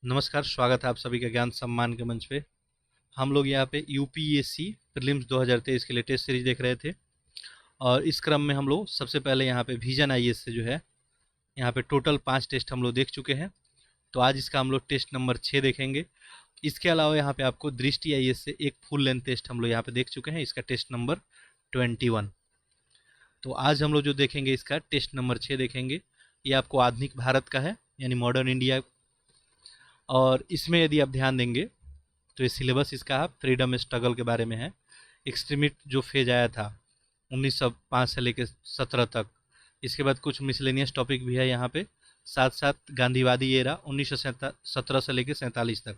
नमस्कार, स्वागत है आप सभी का ज्ञान सम्मान के मंच पे। हम लोग यहाँ पे यूपीएससी प्रीलिम्स 2023 के लिए टेस्ट सीरीज देख रहे थे और इस क्रम में हम लोग सबसे पहले यहाँ पे विजन आईएएस से जो है यहाँ पे टोटल 5 टेस्ट हम लोग देख चुके हैं। तो आज इसका हम लोग टेस्ट नंबर 6 देखेंगे। इसके अलावा यहाँ पे आपको दृष्टि आईएएस से एक फुल लेंथ टेस्ट हम लोग यहाँ पे देख चुके हैं, इसका टेस्ट नंबर 21। तो आज हम लोग जो देखेंगे इसका टेस्ट नंबर 6 देखेंगे। ये आपको आधुनिक भारत का है, यानी मॉडर्न इंडिया। और इसमें यदि आप ध्यान देंगे तो ये सिलेबस इसका फ्रीडम स्ट्रगल के बारे में है। एक्सट्रीमिस्ट जो फेज आया था 1905 से लेकर 17 तक, इसके बाद कुछ मिसलेनियस टॉपिक भी है यहाँ पे, साथ साथ गांधीवादी एरा 1917 से लेकर 47 तक।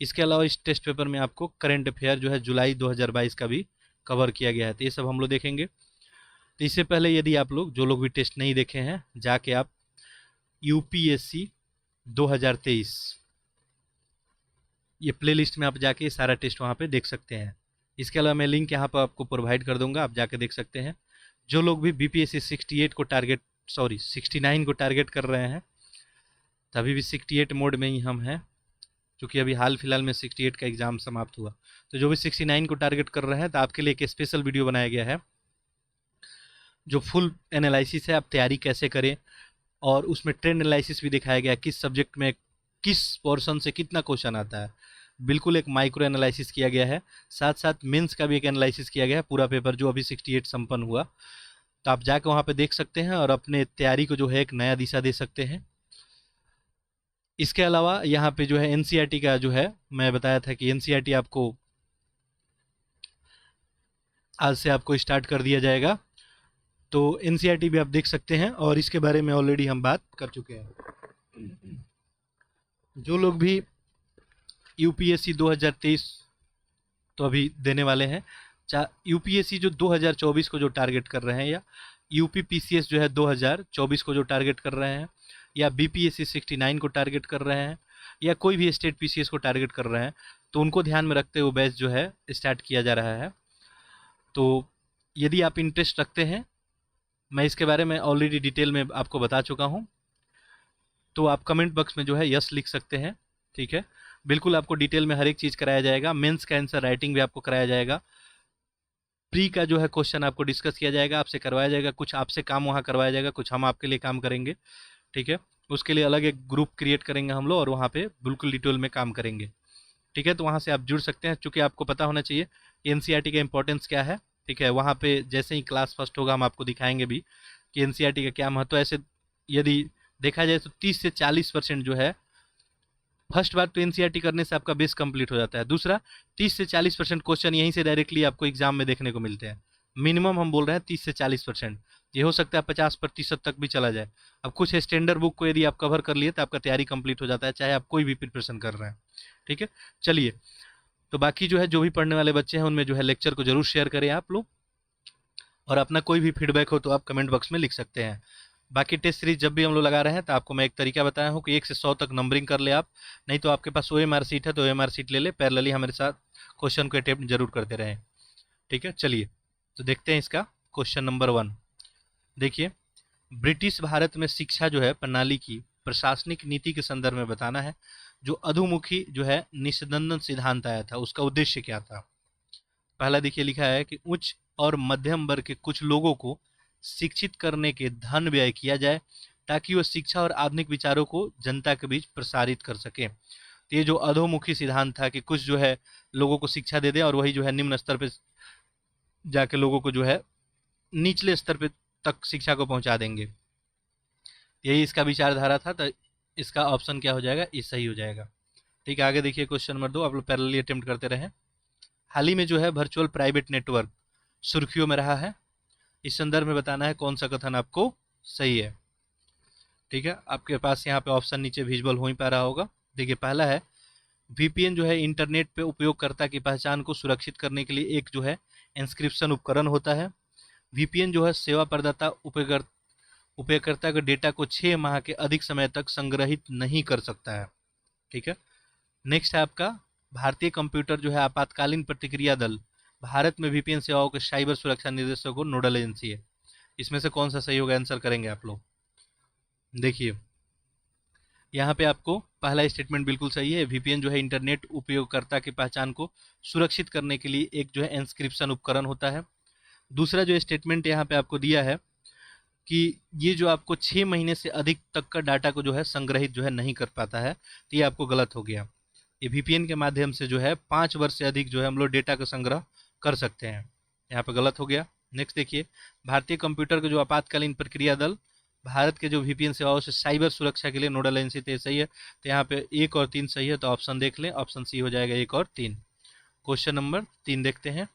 इसके अलावा इस टेस्ट पेपर में आपको करंट अफेयर जो है जुलाई 2022 का भी कवर किया गया है, तो ये सब हम लोग देखेंगे। तो इससे पहले यदि आप लोग जो लोग भी टेस्ट नहीं देखे हैं, जाके आप यूपीएससी 2023 ये प्लेलिस्ट में आप जाके सारा टेस्ट वहाँ पे देख सकते हैं। इसके अलावा मैं लिंक यहाँ पर आपको प्रोवाइड कर दूंगा, आप जाके देख सकते हैं। जो लोग भी बीपीएससी 69 को टारगेट कर रहे हैं, तभी भी 68 मोड में ही हम हैं, क्योंकि अभी हाल फिलहाल में 68 का एग्ज़ाम समाप्त हुआ। तो जो भी 69 को टारगेट कर रहे हैं, तो आपके लिए एक स्पेशल वीडियो बनाया गया है जो फुल एनालिसिस है, आप तैयारी कैसे करें, और उसमें ट्रेंड एनालिसिस भी दिखाया गया है, किस सब्जेक्ट में किस पोर्शन से कितना क्वेश्चन आता है। बिल्कुल एक माइक्रो एनालिसिस किया गया है। साथ साथ मेंस का भी एक एनालिसिस किया गया है, पूरा पेपर जो अभी 68 संपन्न हुआ। तो आप जाकर वहाँ पे देख सकते हैं और अपने तैयारी को जो है एक नया दिशा दे सकते हैं। इसके अलावा यहाँ पे जो है एनसीईआरटी का जो है, मैं बताया था कि एनसीईआरटी आपको आज से आपको स्टार्ट कर दिया जाएगा। तो एनसीईआरटी भी आप देख सकते हैं और इसके बारे में ऑलरेडी हम बात कर चुके हैं। जो लोग भी यूपीएससी 2023 तो अभी देने वाले हैं, यूपीएससी जो 2024 को जो टारगेट कर रहे हैं, या यूपी पीसीएस जो है 2024 को जो टारगेट कर रहे हैं, या बीपीएससी 69 को टारगेट कर रहे हैं, या कोई भी स्टेट पीसीएस को टारगेट कर रहे हैं, तो उनको ध्यान में रखते हुए बैच जो है स्टार्ट किया जा रहा है। तो यदि आप इंटरेस्ट रखते हैं, मैं इसके बारे में ऑलरेडी डिटेल में आपको बता चुका हूँ, तो आप कमेंट बॉक्स में जो है यस लिख सकते हैं। ठीक है, बिल्कुल आपको डिटेल में हर एक चीज़ कराया जाएगा। मेंस का आंसर राइटिंग भी आपको कराया जाएगा। प्री का जो है क्वेश्चन आपको डिस्कस किया जाएगा, आपसे करवाया जाएगा, कुछ आपसे काम वहाँ करवाया जाएगा, कुछ हम आपके लिए काम करेंगे। ठीक है, उसके लिए अलग एक ग्रुप क्रिएट करेंगे हम लोग और वहाँ पे बिल्कुल डिटेल में काम करेंगे। ठीक है, तो वहाँ से आप जुड़ सकते हैं, चूँकि आपको पता होना चाहिए एनसीईआरटी का इंपॉर्टेंस क्या है। ठीक है, वहाँ पे जैसे ही क्लास फर्स्ट होगा हम आपको दिखाएंगे भी कि एनसीईआरटी का क्या महत्व है। ऐसे यदि देखा जाए तो 30 से 40% जो है, फर्स्ट बार तो एनसीईआरटी करने से आपका बेस कंप्लीट हो जाता है। दूसरा, 30 से 40% क्वेश्चन यहीं से डायरेक्टली आपको एग्जाम में देखने को मिलते हैं। मिनिमम हम बोल रहे हैं 30 से 40%, ये हो सकता है 50% तक भी चला जाए। अब कुछ स्टैंडर्ड बुक को यदि आप कवर कर लिए तो आपका तैयारी कंप्लीट हो जाता है, चाहे आप कोई भी प्रिपरेशन कर रहे हैं। ठीक है, चलिए, तो बाकी जो है जो भी पढ़ने वाले बच्चे हैं उनमें जो है लेक्चर को जरूर शेयर करें आप लोग, और अपना कोई भी फीडबैक हो तो आप कमेंट बॉक्स में लिख सकते हैं। बाकी टेस्ट सीरीज जब भी हम लोग लगा रहे हैं तो आपको मैं एक तरीका बताया हूँ कि 1 से 100 तक नंबरिंग कर ले आप, नहीं तो आपके पास ओएमआर सीट है तो ओएमआर सीट ले ले, पैरेलली हमारे साथ क्वेश्चन को अटेम्प्ट जरूर करते रहें। ठीक है, चलिए तो देखते हैं इसका क्वेश्चन नंबर 1। देखिए, ब्रिटिश भारत में शिक्षा जो है प्रणाली की प्रशासनिक नीति के संदर्भ में बताना है। जो अधोमुखी जो है निस्पंदन सिद्धांत आया था, उसका उद्देश्य क्या था। पहला देखिए लिखा है कि उच्च और मध्यम वर्ग के कुछ लोगों को शिक्षित करने के धन व्यय किया जाए ताकि वह शिक्षा और आधुनिक विचारों को जनता के बीच प्रसारित कर सके। तो ये जो अधोमुखी सिद्धांत था कि कुछ जो है लोगों को शिक्षा दे दें और वही जो है निम्न स्तर पे जाके लोगों को जो है निचले स्तर पे तक शिक्षा को पहुंचा देंगे, यही इसका विचारधारा था। तो इसका ऑप्शन क्या हो जाएगा, ये सही हो जाएगा। ठीक है, आगे देखिए क्वेश्चन नंबर 2, आप लोग पैरेलली अटेम्प्ट करते रहें। हाल ही में जो है वर्चुअल प्राइवेट नेटवर्क सुर्खियों में रहा है, इस संदर्भ में बताना है कौन सा कथन आपको सही है। ठीक है, आपके पास यहाँ पे ऑप्शन नीचे विजुअल हो ही पा रहा होगा। देखिए, पहला है वीपीएन जो है इंटरनेट पे उपयोगकर्ता की पहचान को सुरक्षित करने के लिए एक जो है इंस्क्रिप्शन उपकरण होता है। वीपीएन जो है सेवा प्रदाता उपयोगकर्ता के डेटा को 6 माह के अधिक समय तक संग्रहित नहीं कर सकता है। ठीक है, नेक्स्ट है आपका भारतीय कंप्यूटर जो है आपातकालीन प्रतिक्रिया दल भारत में वीपीएन सेवाओं के साइबर सुरक्षा निर्देशक को नोडल एजेंसी है। इसमें से कौन सा सही होगा, आंसर करेंगे आप लोग। देखिए, यहाँ पे आपको पहला स्टेटमेंट बिल्कुल सही है। वीपीएन जो है इंटरनेट उपयोगकर्ता की पहचान को सुरक्षित करने के लिए एक जो है एन्क्रिप्शन उपकरण होता है। दूसरा जो स्टेटमेंट यहाँ पे आपको दिया है कि ये जो आपको 6 महीने से अधिक तक का डाटा को जो है संग्रहित जो है नहीं कर पाता है, तो ये आपको गलत हो गया। ये वीपीएन के माध्यम से जो है 5 वर्ष से अधिक जो है हम लोग डेटा का संग्रह कर सकते हैं, यहाँ पे गलत हो गया। नेक्स्ट देखिए, भारतीय कंप्यूटर के जो आपातकालीन प्रक्रिया दल भारत के जो वीपीएन सेवाओं से साइबर सुरक्षा के लिए नोडल एजेंसी, तो सही है। तो यहाँ पे 1 और 3 सही है, तो ऑप्शन देख लें, ऑप्शन सी हो जाएगा 1 और 3। क्वेश्चन नंबर 3 देखते हैं।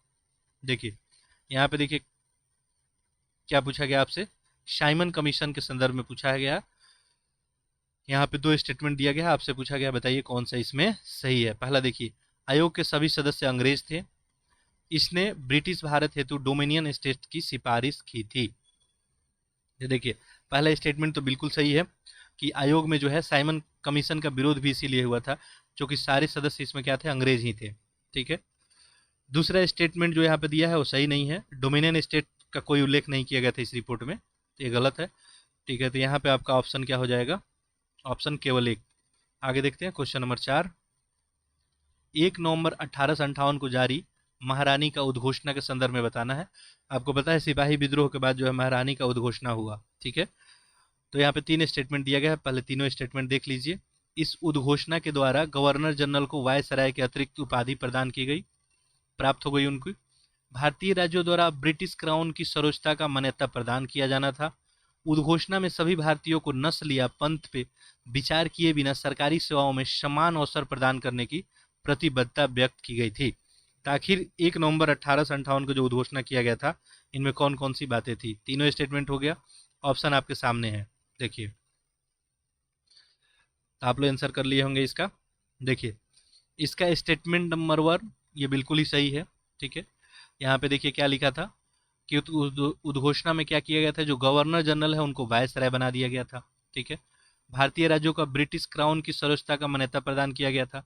देखिए यहाँ पे देखिए क्या पूछा गया आपसे, साइमन कमीशन के संदर्भ में पूछा गया। यहाँ पे 2 स्टेटमेंट दिया गया, आपसे पूछा गया बताइए कौन सा इसमें सही है। पहला देखिए, आयोग के सभी सदस्य अंग्रेज थे, इसने ब्रिटिश भारत हेतु डोमिनियन स्टेट की सिफारिश की थी। ये देखिए पहला स्टेटमेंट तो बिल्कुल सही है कि आयोग में जो है साइमन कमीशन का विरोध भी इसीलिए हुआ था क्योंकि सारे सदस्य इसमें क्या थे, अंग्रेज ही थे। ठीक है, दूसरा स्टेटमेंट जो यहाँ पे दिया है वो सही नहीं है, डोमिनियन स्टेट का कोई उल्लेख नहीं किया गया था इस रिपोर्ट में, तो ये गलत है। ठीक है, तो यहाँ पे आपका ऑप्शन क्या हो जाएगा, ऑप्शन केवल 1। आगे देखते हैं क्वेश्चन नंबर 4। 1 नवंबर 1858 को जारी महारानी का उद्घोषणा के संदर्भ में बताना है। आपको पता है सिपाही विद्रोह के बाद जो है महारानी का उद्घोषणा हुआ। ठीक है, तो यहाँ पे 3 स्टेटमेंट दिया गया है, पहले तीनों स्टेटमेंट देख लीजिए। इस उद्घोषणा के द्वारा गवर्नर जनरल को वायसराय के अतिरिक्त उपाधि प्रदान की गई, प्राप्त हो गई उनको। भारतीय राज्यों द्वारा ब्रिटिश क्राउन की सर्वोच्चता का मान्यता प्रदान किया जाना था। उद्घोषणा में सभी भारतीयों को नस्ल या पंथ पे विचार किए बिना सरकारी सेवाओं में समान अवसर प्रदान करने की प्रतिबद्धता व्यक्त की गई थी। तो आखिर 1 नवंबर 1858 को जो उद्घोषणा किया गया था, इनमें कौन कौन सी बातें थी? तीनों स्टेटमेंट हो गया, ऑप्शन आपके सामने है, देखिए। तो आप लोग आंसर कर लिए होंगे इसका। देखिए इसका स्टेटमेंट नंबर 1 ये बिल्कुल ही सही है। ठीक है, यहाँ पे देखिए क्या लिखा था कि उद्घोषणा में क्या किया गया था, जो गवर्नर जनरल है उनको वायसराय बना दिया गया था। ठीक है, भारतीय राज्यों का ब्रिटिश क्राउन की सर्वोच्चता का मान्यता प्रदान किया गया था।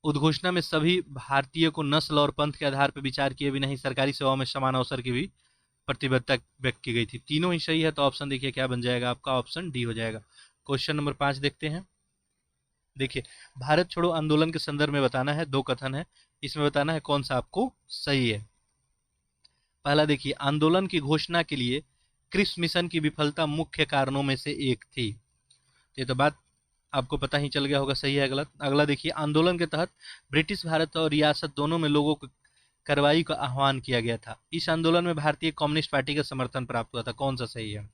उद्घोषणा में सभी भारतीय को नस्ल और पंथ के आधार पर विचार किए बिना ही सरकारी सेवाओं में समान अवसर की भी प्रतिबद्धता व्यक्त की गई थी। तीनों ही सही है, तो ऑप्शन देखिए क्या बन जाएगा आपका, ऑप्शन डी हो जाएगा। क्वेश्चन नंबर 5 देखते हैं। देखिए भारत छोड़ो आंदोलन के संदर्भ में बताना है, 2 कथन है, इसमें बताना है कौन सा आपको सही है। पहला देखिए, आंदोलन की घोषणा के लिए क्रिप्स मिशन की विफलता मुख्य कारणों में से एक थी। ये तो बात आपको पता ही चल गया होगा सही है गलत। अगला देखिए, आंदोलन के तहत ब्रिटिश भारत और रियासत दोनों में लोगों को कार्रवाई का आह्वान किया गया था। इस आंदोलन में भारतीय कम्युनिस्ट पार्टी का समर्थन प्राप्त हुआ था, कौन सा सही है?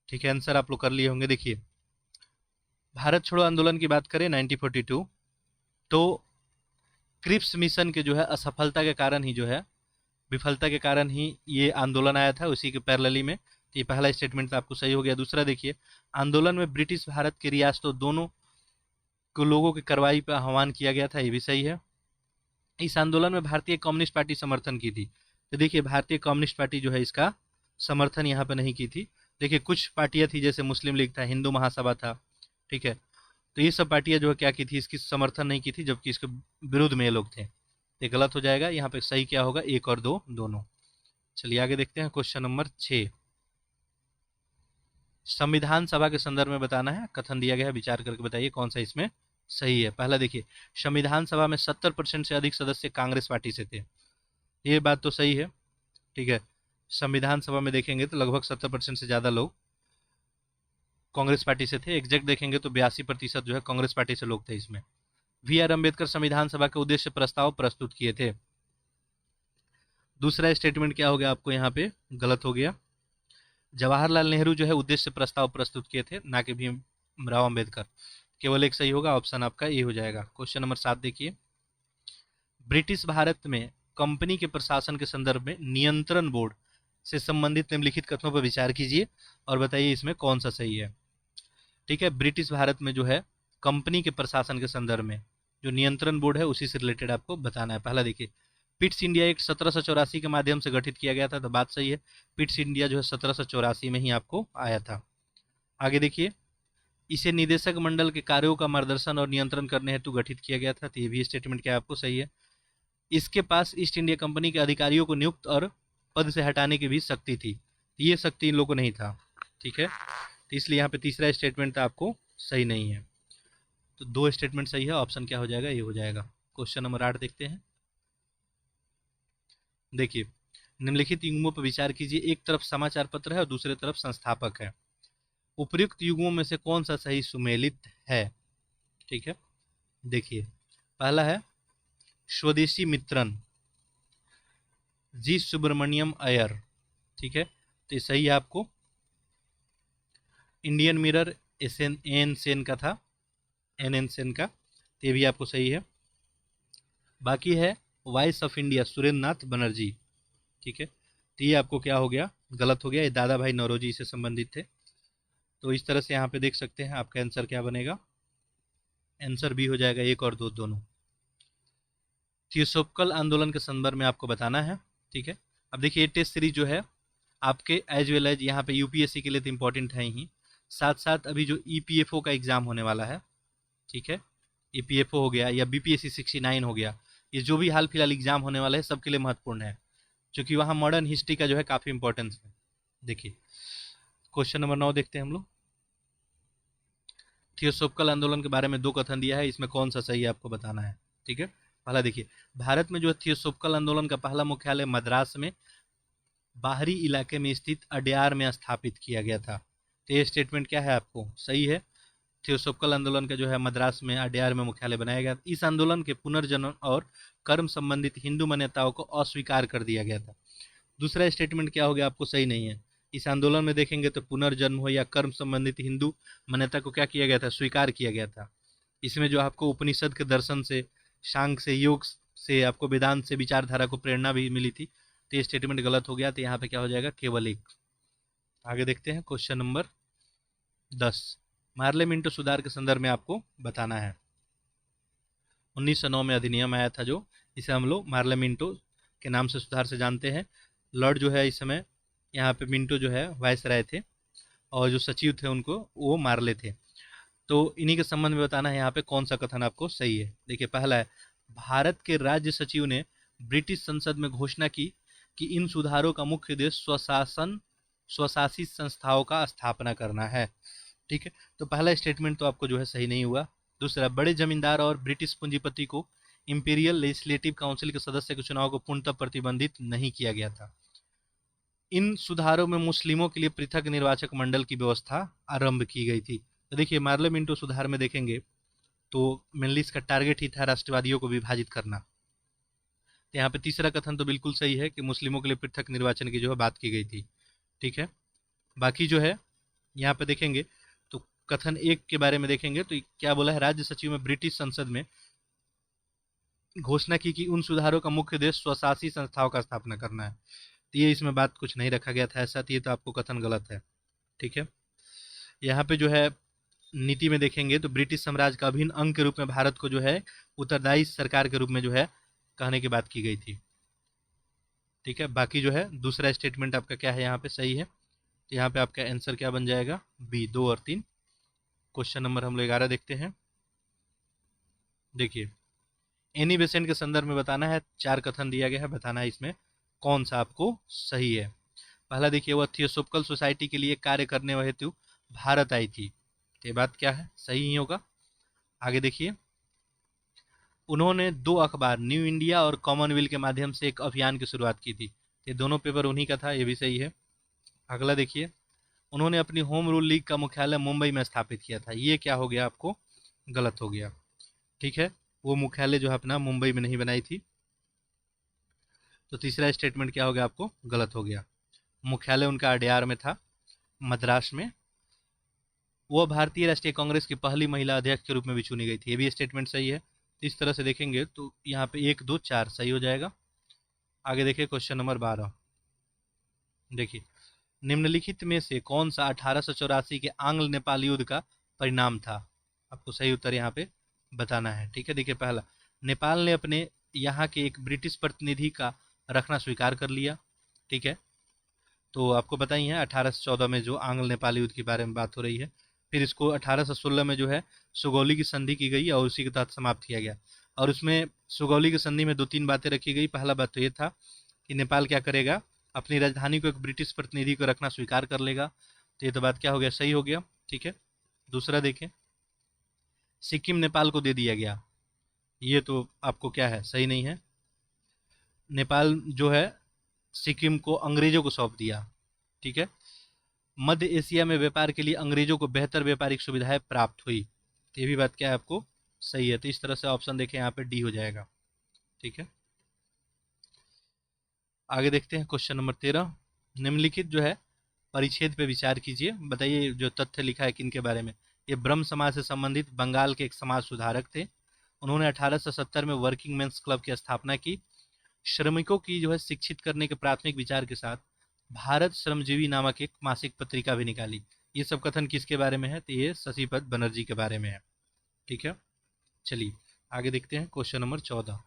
ठीक है, आंसर आप लोग कर लिए होंगे। देखिए भारत छोड़ो आंदोलन की बात करें 1942, तो क्रिप्स मिशन के जो है असफलता के कारण ही जो है, विफलता के कारण ही ये आंदोलन आया था, उसी के पैरेलली में। तो ये पहला स्टेटमेंट तो आपको सही हो गया। दूसरा देखिए, आंदोलन में ब्रिटिश भारत की रियासतों दोनों को लोगों की कार्रवाई पर आह्वान किया गया था, ये भी सही है। इस आंदोलन में भारतीय कम्युनिस्ट पार्टी समर्थन की थी, तो देखिए भारतीय कम्युनिस्ट पार्टी जो है इसका समर्थन यहाँ पर नहीं की थी। देखिए कुछ पार्टियाँ थी, जैसे मुस्लिम लीग था, हिंदू महासभा था। ठीक है, तो ये सब पार्टियाँ जो है क्या की थी, इसकी समर्थन नहीं की थी, जबकि इसके विरुद्ध में ये लोग थे। ये गलत हो जाएगा, यहाँ पे सही क्या होगा, 1 और 2 दोनों। चलिए आगे देखते हैं क्वेश्चन नंबर 6। संविधान सभा के संदर्भ में बताना है, कथन दिया गया है, विचार करके बताइए कौन सा इसमें सही है। पहला देखिए, संविधान सभा में 70% से अधिक सदस्य कांग्रेस पार्टी से थे, ये बात तो सही है। ठीक है, संविधान सभा में देखेंगे तो लगभग 70% से ज़्यादा लोग कांग्रेस पार्टी से थे। एग्जैक्ट देखेंगे तो 82% जो है कांग्रेस पार्टी से लोग थे इसमें। V.R. अम्बेडकर संविधान सभा के उद्देश्य प्रस्ताव प्रस्तुत किए थे। दूसरा स्टेटमेंट क्या हो गया आपको यहाँ पे, गलत हो गया। जवाहरलाल नेहरू जो है उद्देश्य प्रस्ताव प्रस्तुत किए थे, ना कि भीमराव अम्बेडकर। केवल एक सही होगा, ऑप्शन आपका ए हो जाएगा। क्वेश्चन नंबर 7 देखिए, ब्रिटिश भारत में कंपनी के प्रशासन के संदर्भ में नियंत्रण बोर्ड से संबंधित निम्नलिखित कथनों पर विचार कीजिए और बताइए इसमें कौन सा सही है। ठीक है, ब्रिटिश भारत में जो है कंपनी के प्रशासन के संदर्भ में जो नियंत्रण बोर्ड है उसी से रिलेटेड आपको बताना है। पहला देखिए, पिट्स इंडिया एक्ट 1784 के माध्यम से गठित किया गया था, तो बात सही है, पिट्स इंडिया जो है 1784 में ही आपको आया था। आगे देखिए, इसे निदेशक मंडल के कार्यों का मार्गदर्शन और नियंत्रण करने हेतु गठित किया गया था, तो ये भी स्टेटमेंट क्या आपको सही है। इसके पास ईस्ट इंडिया कंपनी के अधिकारियों को नियुक्त और पद से हटाने की भी शक्ति थी, ये शक्ति इन लोगों को नहीं था। ठीक है, तो इसलिए यहाँ पे तीसरा स्टेटमेंट था आपको सही नहीं है। तो दो स्टेटमेंट सही है, ऑप्शन क्या हो जाएगा, ये हो जाएगा। क्वेश्चन नंबर 8 देखते हैं। देखिए, निम्नलिखित युग्मों पर विचार कीजिए। एक तरफ समाचार पत्र है और दूसरे तरफ संस्थापक है। उपर्युक्त युग्मों में से कौन सा सही सुमेलित है? ठीक है, देखिए, पहला है स्वदेशी मित्रन, जी सुब्रमण्यम अय्यर। ठीक है, तो ये सही है आपको। इंडियन मिरर एन सेन का था, एन सेन का, तो ये भी आपको सही है। बाकी है वॉइस ऑफ इंडिया, सुरेंद्र नाथ बनर्जी। ठीक है, तो ये आपको क्या हो गया, गलत हो गया। ये दादा भाई नौरोजी से संबंधित थे। तो इस तरह से यहाँ पे देख सकते हैं आपका आंसर क्या बनेगा। आंसर बी हो जाएगा, एक और दो दोनों। थियोसॉफिकल आंदोलन के संदर्भ में आपको बताना है। ठीक है, अब देखिए, टेस्ट सीरीज जो है आपके एज वेल एज यहाँ पे यूपीएससी के लिए तो इंपॉर्टेंट है ही, साथ साथ अभी जो ईपीएफओ का एग्जाम होने वाला है, ठीक है, ईपीएफओ हो गया या बीपीएससी 69 हो गया, ये जो भी हाल फिलहाल एग्जाम होने वाला है सबके लिए महत्वपूर्ण है, क्योंकि वहाँ मॉडर्न हिस्ट्री का जो है काफ़ी इंपॉर्टेंस है। देखिए, क्वेश्चन नंबर 9 देखते हैं हम लोग। थियोसॉफिकल आंदोलन के बारे में दो कथन दिया है, इसमें कौन सा सही है आपको बताना है। ठीक है, पहला देखिए, भारत में जो थियोसॉफिकल आंदोलन का पहला मुख्यालय मद्रास में बाहरी इलाके में स्थित अड्यार में स्थापित किया गया था। तो ये स्टेटमेंट क्या है आपको, सही है। थियोसॉफिकल आंदोलन का जो है मद्रास में अड्यार में मुख्यालय बनाया गया। इस आंदोलन के पुनर्जन्म और कर्म संबंधित हिंदू मान्यताओं को अस्वीकार कर दिया गया था। दूसरा स्टेटमेंट क्या हो गया आपको, सही नहीं है। इस आंदोलन में देखेंगे तो पुनर्जन्म हो या कर्म संबंधित हिंदू मान्यता को क्या किया गया था, स्वीकार किया गया था। इसमें जो आपको उपनिषद के दर्शन से, सांग से, योग से, आपको वेदांत से विचारधारा को प्रेरणा भी मिली थी। तो ये स्टेटमेंट गलत हो गया, तो यहाँ पे क्या हो जाएगा, केवल एक। आगे देखते हैं क्वेश्चन नंबर 10। मार्ले मिंटो सुधार के संदर्भ में आपको बताना है। 1909 में अधिनियम आया था, जो इसे हम लोग मार्ले मिंटो के नाम से सुधार से जानते हैं। लॉर्ड जो है इस समय यहाँ पे मिंटो जो है वाइस राय थे, और जो सचिव थे उनको वो मार्ले थे। तो इन्हीं के संबंध में बताना है यहाँ पे कौन सा कथन आपको सही है। देखिए, पहला है, भारत के राज्य सचिव ने ब्रिटिश संसद में घोषणा की कि इन सुधारों का मुख्य उद्देश्य स्वशासित संस्थाओं का स्थापना करना है। ठीक है, तो पहला स्टेटमेंट तो आपको जो है सही नहीं हुआ। दूसरा, बड़े जमींदार और ब्रिटिश पूंजीपति को इंपीरियल लेजिस्लेटिव काउंसिल के सदस्य के चुनाव को पूर्णतः प्रतिबंधित नहीं किया गया था। इन सुधारों में मुस्लिमों के लिए पृथक निर्वाचक मंडल की व्यवस्था आरंभ की गई थी। तो देखिए, मार्ले मिंटो सुधार में देखेंगे तो मेनली इसका टारगेट ही था राष्ट्रवादियों को विभाजित करना। तो यहाँ पे तीसरा कथन तो बिल्कुल सही है कि मुस्लिमों के लिए पृथक निर्वाचन की जो है बात की गई थी। ठीक है, बाकी जो है यहाँ पे देखेंगे तो कथन एक के बारे में देखेंगे तो क्या बोला है, राज्य सचिव में ब्रिटिश संसद में घोषणा की कि उन सुधारों का मुख्य उद्देश्य स्वशासी संस्थाओं का स्थापना करना है। तो ये इसमें बात कुछ नहीं रखा गया था ऐसा, तो ये तो आपको कथन गलत है। ठीक है, यहाँ पे जो है नीति में देखेंगे तो ब्रिटिश साम्राज्य का अभिन्न अंग के रूप में भारत को जो है उत्तरदायी सरकार के रूप में जो है कहने की बात की गई थी। ठीक है, बाकी जो है दूसरा स्टेटमेंट आपका क्या है यहाँ पे सही है। तो यहाँ पे आपका आंसर क्या बन जाएगा, बी, 2 और 3। क्वेश्चन नंबर हम लोग 11 देखते हैं। देखिए, एनी बेसेंट के संदर्भ में बताना है, 4 कथन दिया गया है, बताना है इसमें कौन सा आपको सही है। पहला देखिए, वह थियोसॉफिकल सोसाइटी के लिए कार्य करने हेतु भारत आई थी। तो ये बात क्या है, सही ही होगा। आगे देखिए, उन्होंने 2 अखबार न्यू इंडिया और कॉमनवेल्थ के माध्यम से एक अभियान की शुरुआत की थी। ये दोनों पेपर उन्हीं का था, ये भी सही है। अगला देखिए, उन्होंने अपनी होम रूल लीग का मुख्यालय मुंबई में स्थापित किया था। ये क्या हो गया आपको, गलत हो गया। ठीक है, वो मुख्यालय जो है अपना मुंबई में नहीं बनाई थी। तो तीसरा स्टेटमेंट क्या हो गया आपको, गलत हो गया। मुख्यालय उनका अड्यार में था, मद्रास में। वो भारतीय राष्ट्रीय कांग्रेस की पहली महिला अध्यक्ष के रूप में भी चुनी गई थी। ये भी स्टेटमेंट सही है। तो इस तरह से देखेंगे तो यहाँ पे 1, 2, 4 सही हो जाएगा। आगे देखिए, क्वेश्चन नंबर 12। देखिए, निम्नलिखित में से कौन सा 1884 के आंग्ल नेपाल युद्ध का परिणाम था। आपको सही उत्तर यहाँ पे बताना है। ठीक है, देखिए, पहला, नेपाल ने अपने यहाँ के एक ब्रिटिश प्रतिनिधि का रखना स्वीकार कर लिया। ठीक है, तो आपको पता ही है 1814 में जो आंग्ल नेपाल युद्ध के बारे में बात हो रही है। फिर इसको 1816 में जो है सुगौली की संधि की गई और उसी के तहत समाप्त किया गया। और उसमें सुगौली की संधि में 2-3 बातें रखी गई। पहला बात तो ये था कि नेपाल क्या करेगा, अपनी राजधानी को एक ब्रिटिश प्रतिनिधि को रखना स्वीकार कर लेगा। तो ये तो बात क्या हो गया, सही हो गया। ठीक है, दूसरा देखें, सिक्किम नेपाल को दे दिया गया, ये तो आपको क्या है, सही नहीं है। नेपाल जो है सिक्किम को अंग्रेजों को सौंप दिया। ठीक है। मध्य एशिया में व्यापार के लिए अंग्रेजों को बेहतर व्यापारिक सुविधाएं प्राप्त हुई, तो ये भी बात क्या है आपको, सही है। तो इस तरह से ऑप्शन देखें यहाँ पे डी हो जाएगा। ठीक है। आगे देखते हैं क्वेश्चन नंबर 13। निम्नलिखित जो है परिच्छेद पे विचार कीजिए, बताइए जो तथ्य लिखा है किनके बारे में। ये ब्रह्म समाज से संबंधित बंगाल के एक समाज सुधारक थे। उन्होंने 1870 में वर्किंग मेंस क्लब की स्थापना की। श्रमिकों की जो है शिक्षित करने के प्राथमिक विचार के साथ भारत श्रमजीवी नामक एक मासिक पत्रिका भी निकाली। ये सब कथन किसके बारे में है, तो ये शशिपद बनर्जी के बारे में है। ठीक है। चलिए आगे देखते हैं क्वेश्चन नंबर 14।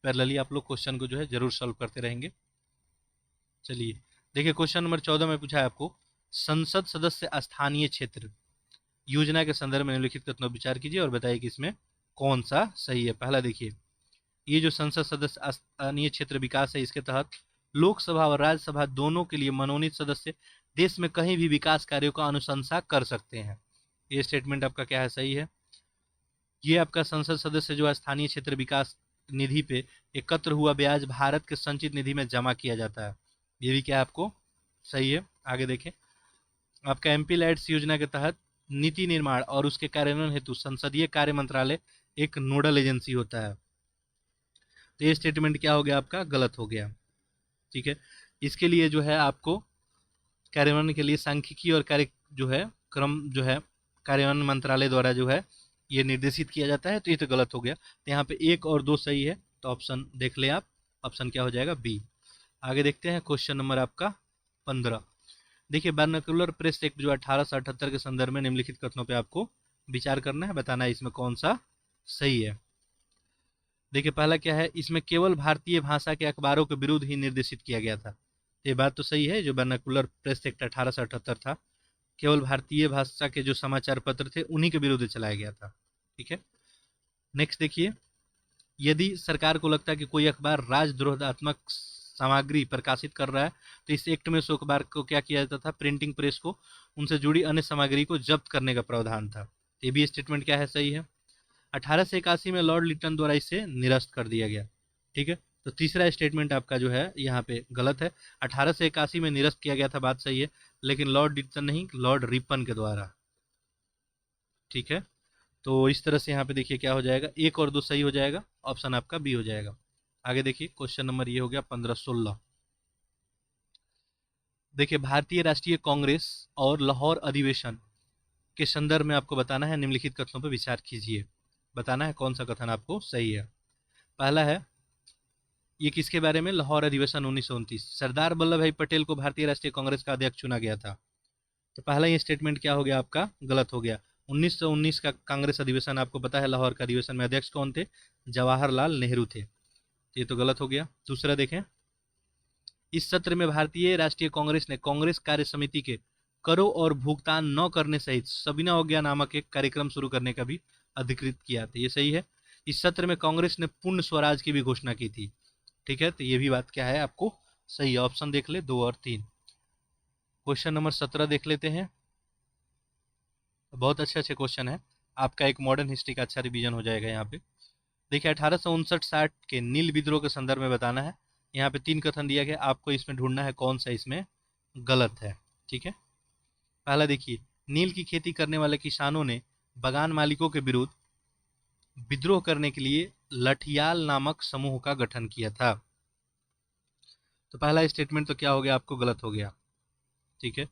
पैरेलली आप लोग क्वेश्चन को जो है जरूर सॉल्व करते रहेंगे। चलिए देखिए क्वेश्चन नंबर 14 में पूछा है आपको, संसद सदस्य स्थानीय क्षेत्र योजना के संदर्भ में निम्नलिखित कथनों पर विचार कीजिए और बताइए कि इसमें कौन सा सही है। पहला देखिए, ये जो संसद सदस्य स्थानीय क्षेत्र विकास है, इसके तहत लोकसभा और राज्यसभा दोनों के लिए मनोनीत सदस्य देश में कहीं भी विकास कार्यों का अनुशंसा कर सकते हैं। ये स्टेटमेंट आपका क्या है, सही है। ये आपका संसद सदस्य जो है स्थानीय क्षेत्र विकास निधि पे एकत्र हुआ ब्याज भारत के संचित निधि में जमा किया जाता है, ये भी क्या आपको सही है। आगे देखें, आपका एमपी लैड्स योजना के तहत नीति निर्माण और उसके कार्यान्वयन हेतु संसदीय कार्य मंत्रालय एक नोडल एजेंसी होता है, तो ये स्टेटमेंट क्या हो गया आपका, गलत हो गया। ठीक है। इसके लिए जो है आपको कार्यान्वयन के लिए सांख्यिकी और कार्य जो है क्रम जो है कार्यान्वयन मंत्रालय द्वारा जो है ये निर्देशित किया जाता है, तो ये तो गलत हो गया। तो यहाँ पे 1 और 2 सही है, तो ऑप्शन देख ले आप, ऑप्शन क्या हो जाएगा, बी। आगे देखते हैं क्वेश्चन नंबर आपका 15। देखिए वर्नाक्युलर प्रेस एक्ट जो 1878 के संदर्भ में निम्नलिखित कथनों पे आपको विचार करना है, बताना है इसमें कौन सा सही है। देखिए पहला क्या है, इसमें केवल भारतीय भाषा के अखबारों के विरुद्ध ही निर्देशित किया गया था, ये बात तो सही है। जो वर्नाक्युलर प्रेस एक्ट 1878 था, केवल भारतीय भाषा के जो समाचार पत्र थे उन्हीं के विरुद्ध चलाया गया था। ठीक है। नेक्स्ट देखिए, यदि सरकार को लगता है कि कोई अखबार राजद्रोहात्मक सामग्री प्रकाशित कर रहा है, तो इस एक्ट में उस अखबार को क्या किया जाता था, प्रिंटिंग प्रेस को उनसे जुड़ी अन्य सामग्री को जब्त करने का प्रावधान था। ये भी स्टेटमेंट क्या है, सही है। 1881 में लॉर्ड लिटन द्वारा इसे निरस्त कर दिया गया। ठीक है। तो तीसरा स्टेटमेंट आपका जो है यहाँ पे गलत है। 1881 में निरस्त किया गया था, बात सही है, लेकिन लॉर्ड लिटन नहीं, लॉर्ड रिपन के द्वारा। ठीक है। तो इस तरह से यहाँ पे देखिए क्या हो जाएगा, 1 और 2 सही हो जाएगा, ऑप्शन आपका बी हो जाएगा। आगे देखिए क्वेश्चन नंबर ये हो गया 15-16। देखिए भारतीय राष्ट्रीय कांग्रेस और लाहौर अधिवेशन के संदर्भ में आपको बताना है, निम्नलिखित कथनों पर विचार कीजिए, बताना है कौन सा कथन आपको सही है। पहला है, ये किसके बारे में, लाहौर अधिवेशन 1929, सरदार वल्लभ भाई पटेल को भारतीय राष्ट्रीय कांग्रेस का अध्यक्ष चुना गया था। तो पहला ये स्टेटमेंट क्या हो गया आपका, गलत हो गया। 1919 का कांग्रेस अधिवेशन आपको पता है, लाहौर का अधिवेशन में अध्यक्ष कौन थे, जवाहरलाल नेहरू थे, ये तो गलत हो गया। दूसरा देखें, इस सत्र में भारतीय राष्ट्रीय कांग्रेस ने कांग्रेस कार्य समिति के करों और भुगतान न करने सहित सबीना अवज्ञा नामक एक कार्यक्रम शुरू करने का भी अधिकृत किया था, ये सही है। इस सत्र में कांग्रेस ने पूर्ण स्वराज की भी घोषणा की थी। ठीक है। तो ये भी बात क्या है आपको सही है, ऑप्शन देख ले 2 और 3। क्वेश्चन नंबर 17 देख लेते हैं। बहुत अच्छे अच्छे क्वेश्चन है, आपका एक मॉडर्न हिस्ट्री का अच्छा रिवीजन हो जाएगा यहाँ पे। देखिए 1859-60 के नील विद्रोह के संदर्भ में बताना है। यहाँ पे 3 कथन दिया गया, आपको इसमें ढूंढना है कौन सा इसमें गलत है। ठीक है। पहला देखिए, नील की खेती करने वाले किसानों ने बागान मालिकों के विरुद्ध विद्रोह करने के लिए लठियाल नामक समूह का गठन किया था। तो पहला स्टेटमेंट तो क्या हो गया आपको, गलत हो गया। ठीक है।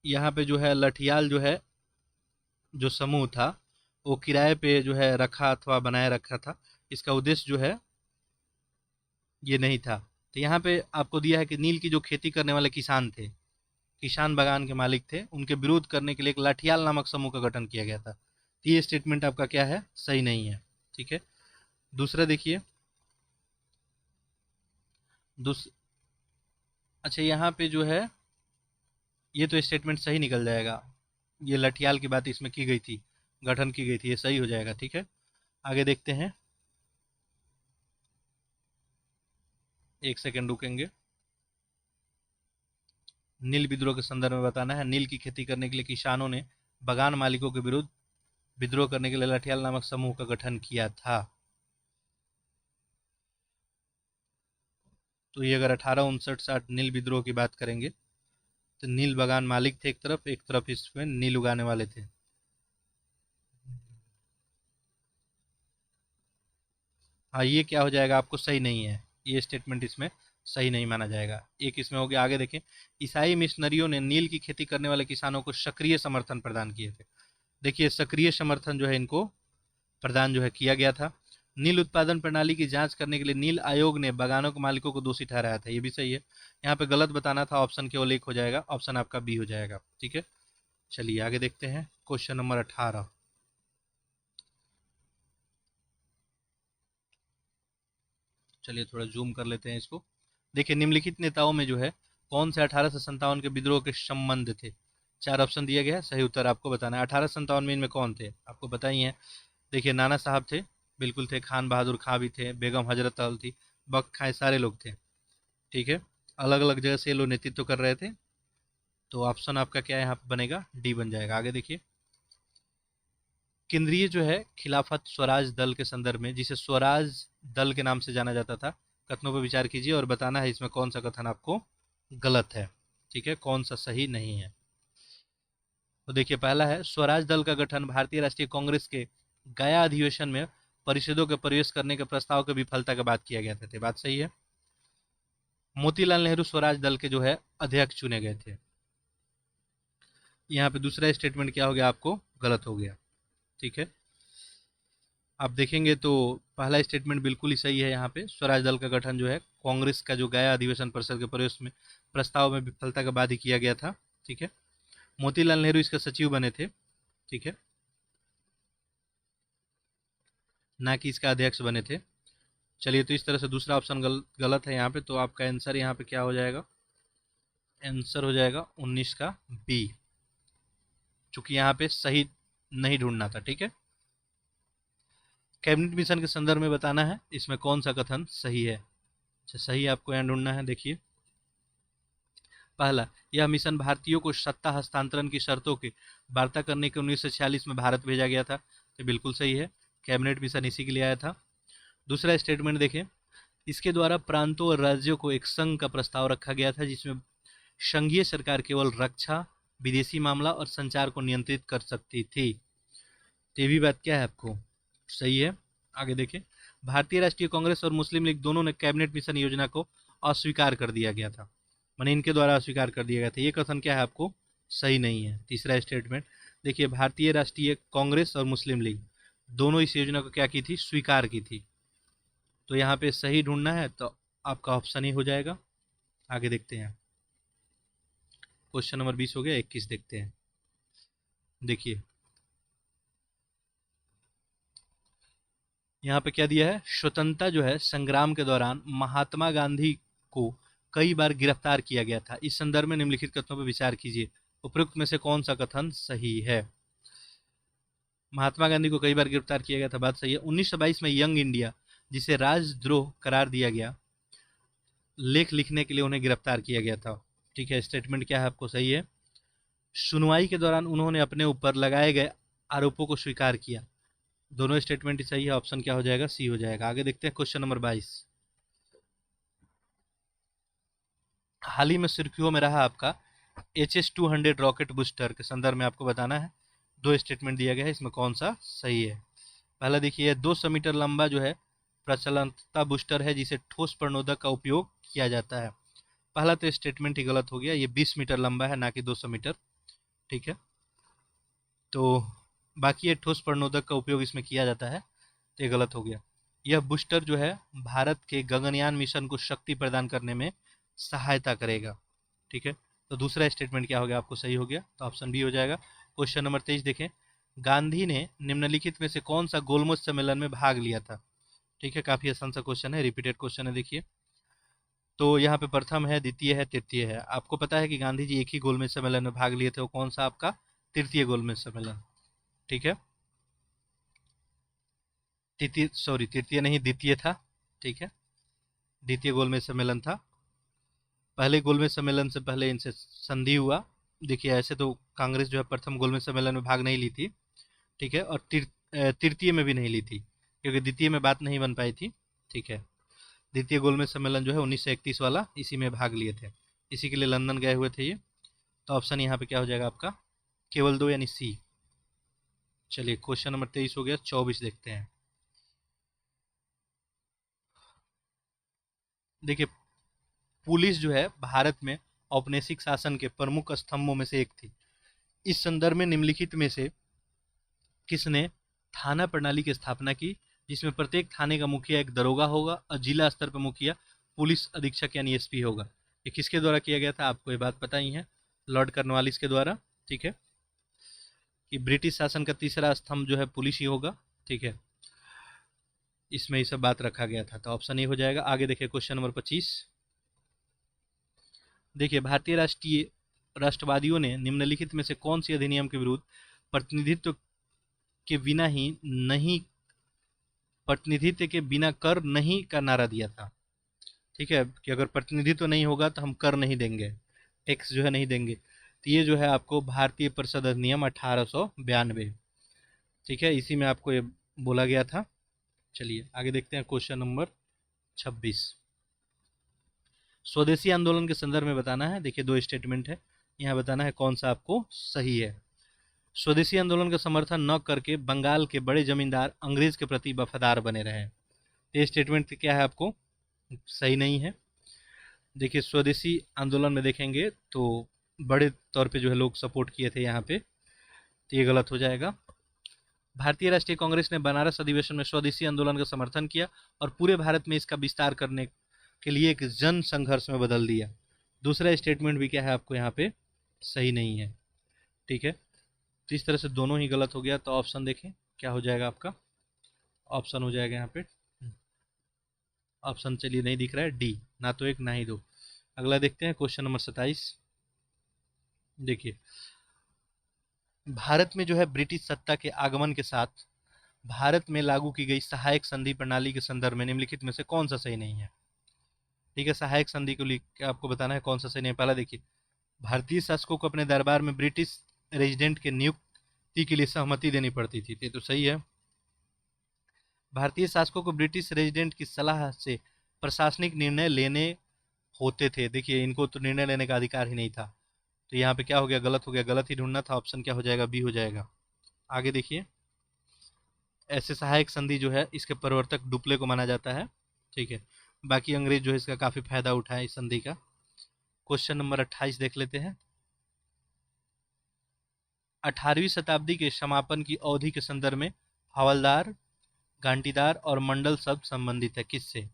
यहाँ पे जो है लठियाल जो है जो समूह था वो किराए पे जो है रखा अथवा बनाए रखा था, इसका उद्देश्य जो है ये नहीं था। तो यहाँ पे आपको दिया है कि नील की जो खेती करने वाले किसान थे, किसान बागान के मालिक थे, उनके विरोध करने के लिए एक लाठियाल नामक समूह का गठन किया गया था। तो ये स्टेटमेंट आपका क्या है, सही नहीं है। ठीक है। दूसरा देखिए, दूस अच्छा यहाँ पे जो है ये तो स्टेटमेंट सही निकल जाएगा, ये लठियाल की बात इसमें की गई थी, गठन की गई थी, ये सही हो जाएगा। ठीक है। आगे देखते हैं, 1 सेकेंड रुकेंगे। नील विद्रोह के संदर्भ में बताना है। नील की खेती करने के लिए किसानों ने बागान मालिकों के विरुद्ध विद्रोह करने के लिए लाठियाल नामक समूह का गठन किया था। तो ये अगर 1859-60 नील विद्रोह की बात करेंगे तो नील बागान मालिक थे एक तरफ इसमें नील उगाने वाले थे। हाँ, ये क्या हो जाएगा, आपको सही नहीं है, ये स्टेटमेंट इसमें सही नहीं माना जाएगा। एक इसमें हो गया। आगे देखें, ईसाई मिशनरियों ने नील की खेती करने वाले किसानों को सक्रिय समर्थन प्रदान किए थे। देखिए, सक्रिय समर्थन जो है इनको प्रदान जो है किया गया था। नील उत्पादन प्रणाली की जांच करने के लिए नील आयोग ने बागानों के मालिकों को दोषी ठहराया था। ये भी सही है, यहाँ पे गलत बताना था, ऑप्शन केवल एक हो जाएगा, ऑप्शन आपका बी हो जाएगा। ठीक है, चलिए आगे देखते हैं क्वेश्चन नंबर 18। चलिए थोड़ा जूम कर लेते हैं इसको। देखिए, निम्नलिखित नेताओं में जो है कौन से 1857 के विद्रोह के संबंध थे। चार ऑप्शन दिया गया है, सही उत्तर आपको बताना है। 1857 में इनमें कौन थे, आपको पता ही है। देखिए, नाना साहब थे, बिल्कुल थे। खान बहादुर खां भी थे, बेगम हजरत महल थी, बख्त खां, सारे लोग थे। ठीक है, अलग अलग जगह से ये लोग नेतृत्व कर रहे थे। तो ऑप्शन आपका क्या है यहाँ पे बनेगा, डी बन जाएगा। आगे देखिए, केंद्रीय जो है खिलाफत स्वराज दल के संदर्भ में, जिसे स्वराज दल के नाम से जाना जाता था, कथनों पर विचार कीजिए और बताना है इसमें कौन सा कथन आपको गलत है। ठीक है, कौन सा सही नहीं है। तो देखिए, पहला है स्वराज दल का गठन भारतीय राष्ट्रीय कांग्रेस के गया अधिवेशन में परिषदों के प्रवेश करने के प्रस्ताव की विफलता के बाद किया गया था। बात सही है। मोतीलाल नेहरू स्वराज दल के जो है अध्यक्ष चुने गए थे। यहाँ पे दूसरा स्टेटमेंट क्या हो गया, आपको गलत हो गया। ठीक है, आप देखेंगे तो पहला स्टेटमेंट बिल्कुल ही सही है। यहाँ पे स्वराज दल का गठन जो है कांग्रेस का जो गया अधिवेशन परिषद के प्रवेश में प्रस्ताव में विफलता के बाद ही किया गया था। ठीक है, मोतीलाल नेहरू इसके सचिव बने थे। ठीक है, ना कि इसका अध्यक्ष बने थे। चलिए, तो इस तरह से दूसरा ऑप्शन गलत है यहाँ पे। तो आपका आंसर यहाँ पे क्या हो जाएगा, आंसर हो जाएगा 19 का बी, चूंकि यहाँ पे सही नहीं ढूंढना था। ठीक है, कैबिनेट मिशन के संदर्भ में बताना है इसमें कौन सा कथन सही है। अच्छा, सही आपको यहाँ ढूंढना है। देखिए, पहला, यह मिशन भारतीयों को सत्ता हस्तांतरण की शर्तों की वार्ता करने के 1946 में भारत भेजा गया था। तो बिल्कुल सही है, कैबिनेट मिशन इसी के लिए आया था। दूसरा स्टेटमेंट देखें, इसके द्वारा प्रांतों और राज्यों को एक संघ का प्रस्ताव रखा गया था, जिसमें संघीय सरकार केवल रक्षा, विदेशी मामला और संचार को नियंत्रित कर सकती थी। तो ये भी बात क्या है, आपको सही है। आगे देखें, भारतीय राष्ट्रीय कांग्रेस और मुस्लिम लीग दोनों ने कैबिनेट मिशन योजना को अस्वीकार कर दिया गया था, माने इनके द्वारा अस्वीकार कर दिया गया था। ये कथन क्या है, आपको सही नहीं है। तीसरा स्टेटमेंट देखिए, भारतीय राष्ट्रीय कांग्रेस और मुस्लिम लीग दोनों इस योजना को क्या की थी, स्वीकार की थी। तो यहाँ पे सही ढूंढना है तो आपका ऑप्शन ही हो जाएगा। आगे देखते हैं, क्वेश्चन नंबर 20 हो गया। 21 देखते हैं। देखिए, यहाँ पे क्या दिया है, स्वतंत्रता जो है संग्राम के दौरान महात्मा गांधी को कई बार गिरफ्तार किया गया था। इस संदर्भ में निम्नलिखित कथनों पर विचार कीजिए, उपयुक्त में से कौन सा कथन सही है। महात्मा गांधी को कई बार गिरफ्तार किया गया था, बात सही है। 1922 में यंग इंडिया, जिसे राजद्रोह करार दिया गया, लेख लिखने के लिए उन्हें गिरफ्तार किया गया था। ठीक है, स्टेटमेंट क्या है, आपको सही है। सुनवाई के दौरान उन्होंने अपने ऊपर लगाए गए आरोपों को स्वीकार किया। दोनों स्टेटमेंट ही सही है, ऑप्शन क्या हो जाएगा, सी हो जाएगा। आगे देखते हैं क्वेश्चन नंबर 22। हाल ही में सुर्खियों में रहा आपका HS-200 रॉकेट बूस्टर के संदर्भ में आपको बताना है। दो स्टेटमेंट दिया गया है, इसमें कौन सा सही है। पहला देखिए, 200 मीटर लंबा जो है प्रचलनता बूस्टर है, जिसे ठोस प्रणोदक का उपयोग किया जाता है। पहला तो स्टेटमेंट ही गलत हो गया, ये 20 मीटर लंबा है, ना कि 200 मीटर। ठीक है, तो बाकी ये ठोस प्रणोदक का उपयोग इसमें किया जाता है, तो ये गलत हो गया। यह बूस्टर जो है भारत के गगनयान मिशन को शक्ति प्रदान करने में सहायता करेगा। ठीक है, तो दूसरा स्टेटमेंट क्या हो गया, आपको सही हो गया, तो ऑप्शन बी हो जाएगा। क्वेश्चन नंबर 23 देखें, गांधी ने निम्नलिखित में से कौन सा गोलमेज सम्मेलन में भाग लिया था। ठीक है, काफी आसान सा क्वेश्चन है, रिपीटेड क्वेश्चन है। देखिए, तो यहाँ पे प्रथम है, द्वितीय है, तृतीय है। आपको पता है कि गांधी जी एक ही गोलमेज सम्मेलन में भाग लिए थे, वो कौन सा, आपका तृतीय गोलमेज सम्मेलन। ठीक है, तृतीय नहीं, द्वितीय था। ठीक है, द्वितीय गोलमेज सम्मेलन था। पहले गोलमेज सम्मेलन से पहले इनसे संधि हुआ। देखिए ऐसे तो कांग्रेस जो है प्रथम गोलमेज सम्मेलन में भाग नहीं ली थी, ठीक है, और तृतीय में भी नहीं ली थी क्योंकि द्वितीय में बात नहीं बन पाई थी, ठीक है। द्वितीय गोलमेज सम्मेलन जो है 1931 वाला, इसी में भाग लिए थे, इसी के लिए लंदन गए हुए थे ये। तो ऑप्शन यहाँ पे क्या हो जाएगा आपका, केवल दो यानी सी। चलिए क्वेश्चन नंबर 23 हो गया, 24 देखते हैं। देखिए पुलिस जो है भारत में औपनिवेशिक शासन के प्रमुख स्तंभों में से एक थी। इस संदर्भ में निम्नलिखित में से किसने थाना प्रणाली की स्थापना की, जिसमें प्रत्येक थाने का मुखिया एक दरोगा होगा और जिला स्तर पर मुखिया पुलिस अधीक्षक यानी एसपी होगा। ये किसके द्वारा किया गया था, आपको ये बात पता ही है, लॉर्ड कॉर्नवालिस के द्वारा, ठीक है। कि ब्रिटिश शासन का तीसरा स्तंभ जो है पुलिस ही होगा, ठीक है, इसमें ये सब बात रखा गया था। तो ऑप्शन ए हो जाएगा। आगे देखिए क्वेश्चन नंबर 25। देखिए भारतीय राष्ट्रवादियों ने निम्नलिखित में से कौन सी अधिनियम के विरुद्ध प्रतिनिधित्व के बिना ही नहीं प्रतिनिधित्व के बिना कर नहीं का नारा दिया था, ठीक है, कि अगर प्रतिनिधित्व नहीं होगा तो हम कर नहीं देंगे, टैक्स जो है नहीं देंगे। तो ये जो है आपको भारतीय परिषद अधिनियम 1892, ठीक है, इसी में आपको ये बोला गया था। चलिए आगे देखते हैं क्वेश्चन नंबर 26। स्वदेशी आंदोलन के संदर्भ में बताना है। देखिए दो स्टेटमेंट है, यहाँ बताना है कौन सा आपको सही है। स्वदेशी आंदोलन का समर्थन न करके बंगाल के बड़े जमींदार अंग्रेज के प्रति वफादार बने रहे। ये स्टेटमेंट क्या है, आपको सही नहीं है। देखिए स्वदेशी आंदोलन में देखेंगे तो बड़े तौर पे जो है लोग सपोर्ट किए थे यहाँ पे, तो ये गलत हो जाएगा। भारतीय राष्ट्रीय कांग्रेस ने बनारस अधिवेशन में स्वदेशी आंदोलन का समर्थन किया और पूरे भारत में इसका विस्तार करने के लिए एक जन संघर्ष में बदल दिया। दूसरा स्टेटमेंट भी क्या है, आपको यहाँ पे सही नहीं है, ठीक है। तो इस तरह से दोनों ही गलत हो गया। तो ऑप्शन देखें क्या हो जाएगा आपका, ऑप्शन हो जाएगा यहाँ पे, ऑप्शन चलिए नहीं दिख रहा है, डी, ना तो एक ना ही दो। अगला देखते हैं क्वेश्चन नंबर 27। देखिए भारत में जो है ब्रिटिश सत्ता के आगमन के साथ भारत में लागू की गई सहायक संधि प्रणाली के संदर्भ में निम्नलिखित में से कौन सा सही नहीं है, ठीक है। सहायक संधि को लेकर आपको बताना है कौन सा सही नहीं है। पहला देखिए, भारतीय शासकों को अपने दरबार में ब्रिटिश रेजिडेंट के नियुक्ति के लिए सहमति देनी पड़ती थी, ये तो सही है। भारतीय शासकों को ब्रिटिश रेजिडेंट की सलाह से प्रशासनिक निर्णय लेने होते थे। देखिए इनको तो निर्णय लेने का अधिकार ही नहीं था, तो यहाँ पे क्या हो गया, गलत हो गया, गलत ही ढूंढना था। ऑप्शन क्या हो जाएगा, बी हो जाएगा। आगे देखिए, ऐसे सहायक संधि जो है इसके प्रवर्तक डुप्ले को माना जाता है, ठीक है। बाकी अंग्रेज जो है इसका काफी फायदा उठाए इस संधि का। क्वेश्चन नंबर 28 देख लेते हैं। 18वीं शताब्दी के समापन की अवधि के संदर्भ में हवलदार, घंटीदार और मंडल शब्द संबंधित है किससे।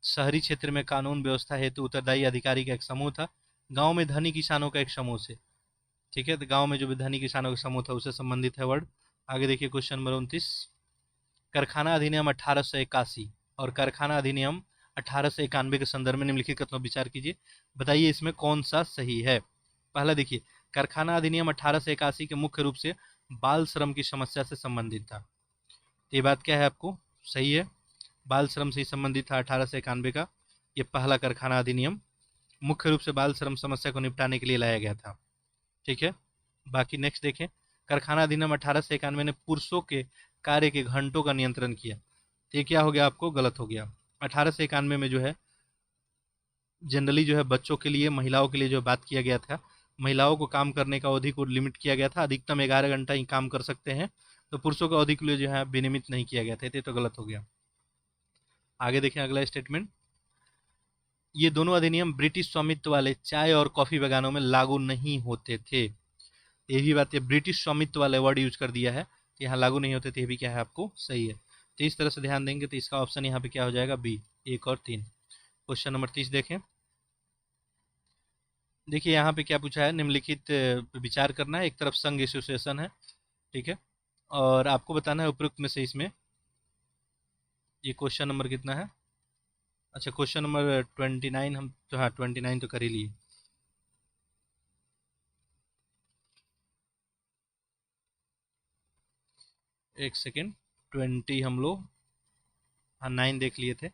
शहरी क्षेत्र में कानून व्यवस्था हेतु उत्तरदायी अधिकारी का एक समूह था, गांव में धनी किसानों का एक समूह से, ठीक है। तो गांव में जो भी धनी किसानों का समूह था उससे संबंधित है वर्ड। आगे देखिए क्वेश्चन नंबर 29। कारखाना अधिनियम 1881 और कारखाना अधिनियम 1891 के संदर्भ में निम्नलिखित कथनों पर विचार कीजिए, बताइए इसमें कौन सा सही है। पहला देखिए, कारखाना अधिनियम 1881 के मुख्य रूप से बाल श्रम की समस्या से संबंधित था, ये बात क्या है, आपको सही है, बाल श्रम से संबंधित था 1891 का ये पहला कारखाना अधिनियम, मुख्य रूप से बाल श्रम समस्या को निपटाने के लिए लाया गया था, ठीक है। बाकी नेक्स्ट देखें, कारखाना अधिनियम 1891 ने पुरुषों के कार्य के घंटों का नियंत्रण किया, तो ये क्या हो गया, आपको गलत हो गया। 1891 में जो है जनरली जो है बच्चों के लिए, महिलाओं के लिए जो बात किया गया था, महिलाओं को काम करने का अवधि को लिमिट किया गया था, अधिकतम 11 घंटा ही काम कर सकते हैं, तो पुरुषों का अवधि के लिए जो है विनियमित नहीं किया गया था, ये तो गलत हो गया। आगे देखें अगला स्टेटमेंट, ये दोनों अधिनियम ब्रिटिश स्वामित्व वाले चाय और कॉफी बागानों में लागू नहीं होते थे। ये भी बात है, ब्रिटिश स्वामित्व वाले वर्ड यूज कर दिया है, यहाँ लागू नहीं होते थे, ये भी क्या है, आपको सही है। तो इस तरह से ध्यान देंगे तो इसका ऑप्शन यहाँ पे क्या हो जाएगा, बी, 1 और 3। क्वेश्चन नंबर 30 देखें। देखिए यहाँ पे क्या पूछा है, निम्नलिखित पे विचार करना है। एक तरफ संघ एसोसिएशन है, ठीक है, और आपको बताना है उपयुक्त में से इसमें, ये क्वेश्चन नंबर कितना है, अच्छा क्वेश्चन नंबर 29 हम तो, हाँ 29 तो कर ही लिए। एक सेकेंड, 20 हम लोग, हाँ 9 देख लिए थे।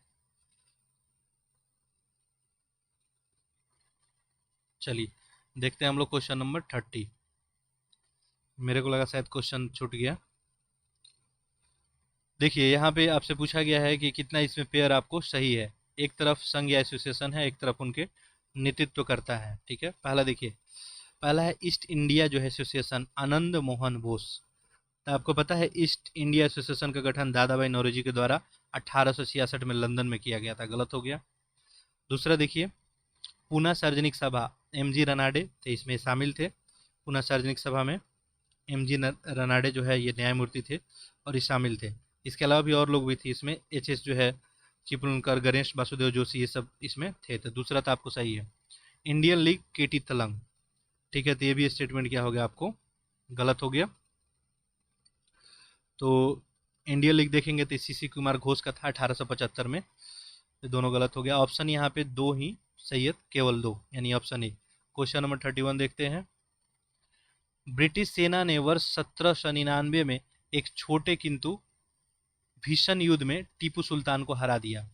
चलिए देखते हैं हम लोग क्वेश्चन नंबर 30। मेरे को लगा शायद क्वेश्चन छूट गया। देखिए यहाँ पे आपसे पूछा गया है कि कितना इसमें पेयर आपको सही है। एक तरफ संघ या एसोसिएशन है, एक तरफ उनके नेतृत्व करता है। ठीक है, पहला देखिए, पहला है ईस्ट इंडिया जो है एसोसिएशन, आनंद मोहन बोस। तो आपको पता है ईस्ट इंडिया एसोसिएशन का गठन दादा भाई नौरोजी के द्वारा 1866 में लंदन में किया गया था, गलत हो गया। दूसरा देखिए, पूना सार्वजनिक सभा, एमजी रनाडे थे इसमें शामिल थे। पूना सार्वजनिक सभा में एमजी रनाडे जो है ये न्यायमूर्ति थे और ये शामिल थे। इसके अलावा भी और लोग भी थे इसमें, एच जो है चिपलुनकर, गणेश वासुदेव जोशी, ये सब इसमें थे। तो दूसरा तो आपको सही है। इंडियन लीग केटी तलंग, ठीक है, तो ये भी स्टेटमेंट क्या हो गया आपको, गलत हो गया। तो इंडियन लीग देखेंगे तो सीसी कुमार घोष का था 1875 में, ये दोनों गलत हो गया। ऑप्शन यहाँ पे दो ही सही है, केवल दो, यानी ऑप्शन ए। क्वेश्चन नंबर 31 देखते हैं। ब्रिटिश सेना ने वर्ष 1799 में एक छोटे किंतु भीषण युद्ध में टीपू सुल्तान को हरा दिया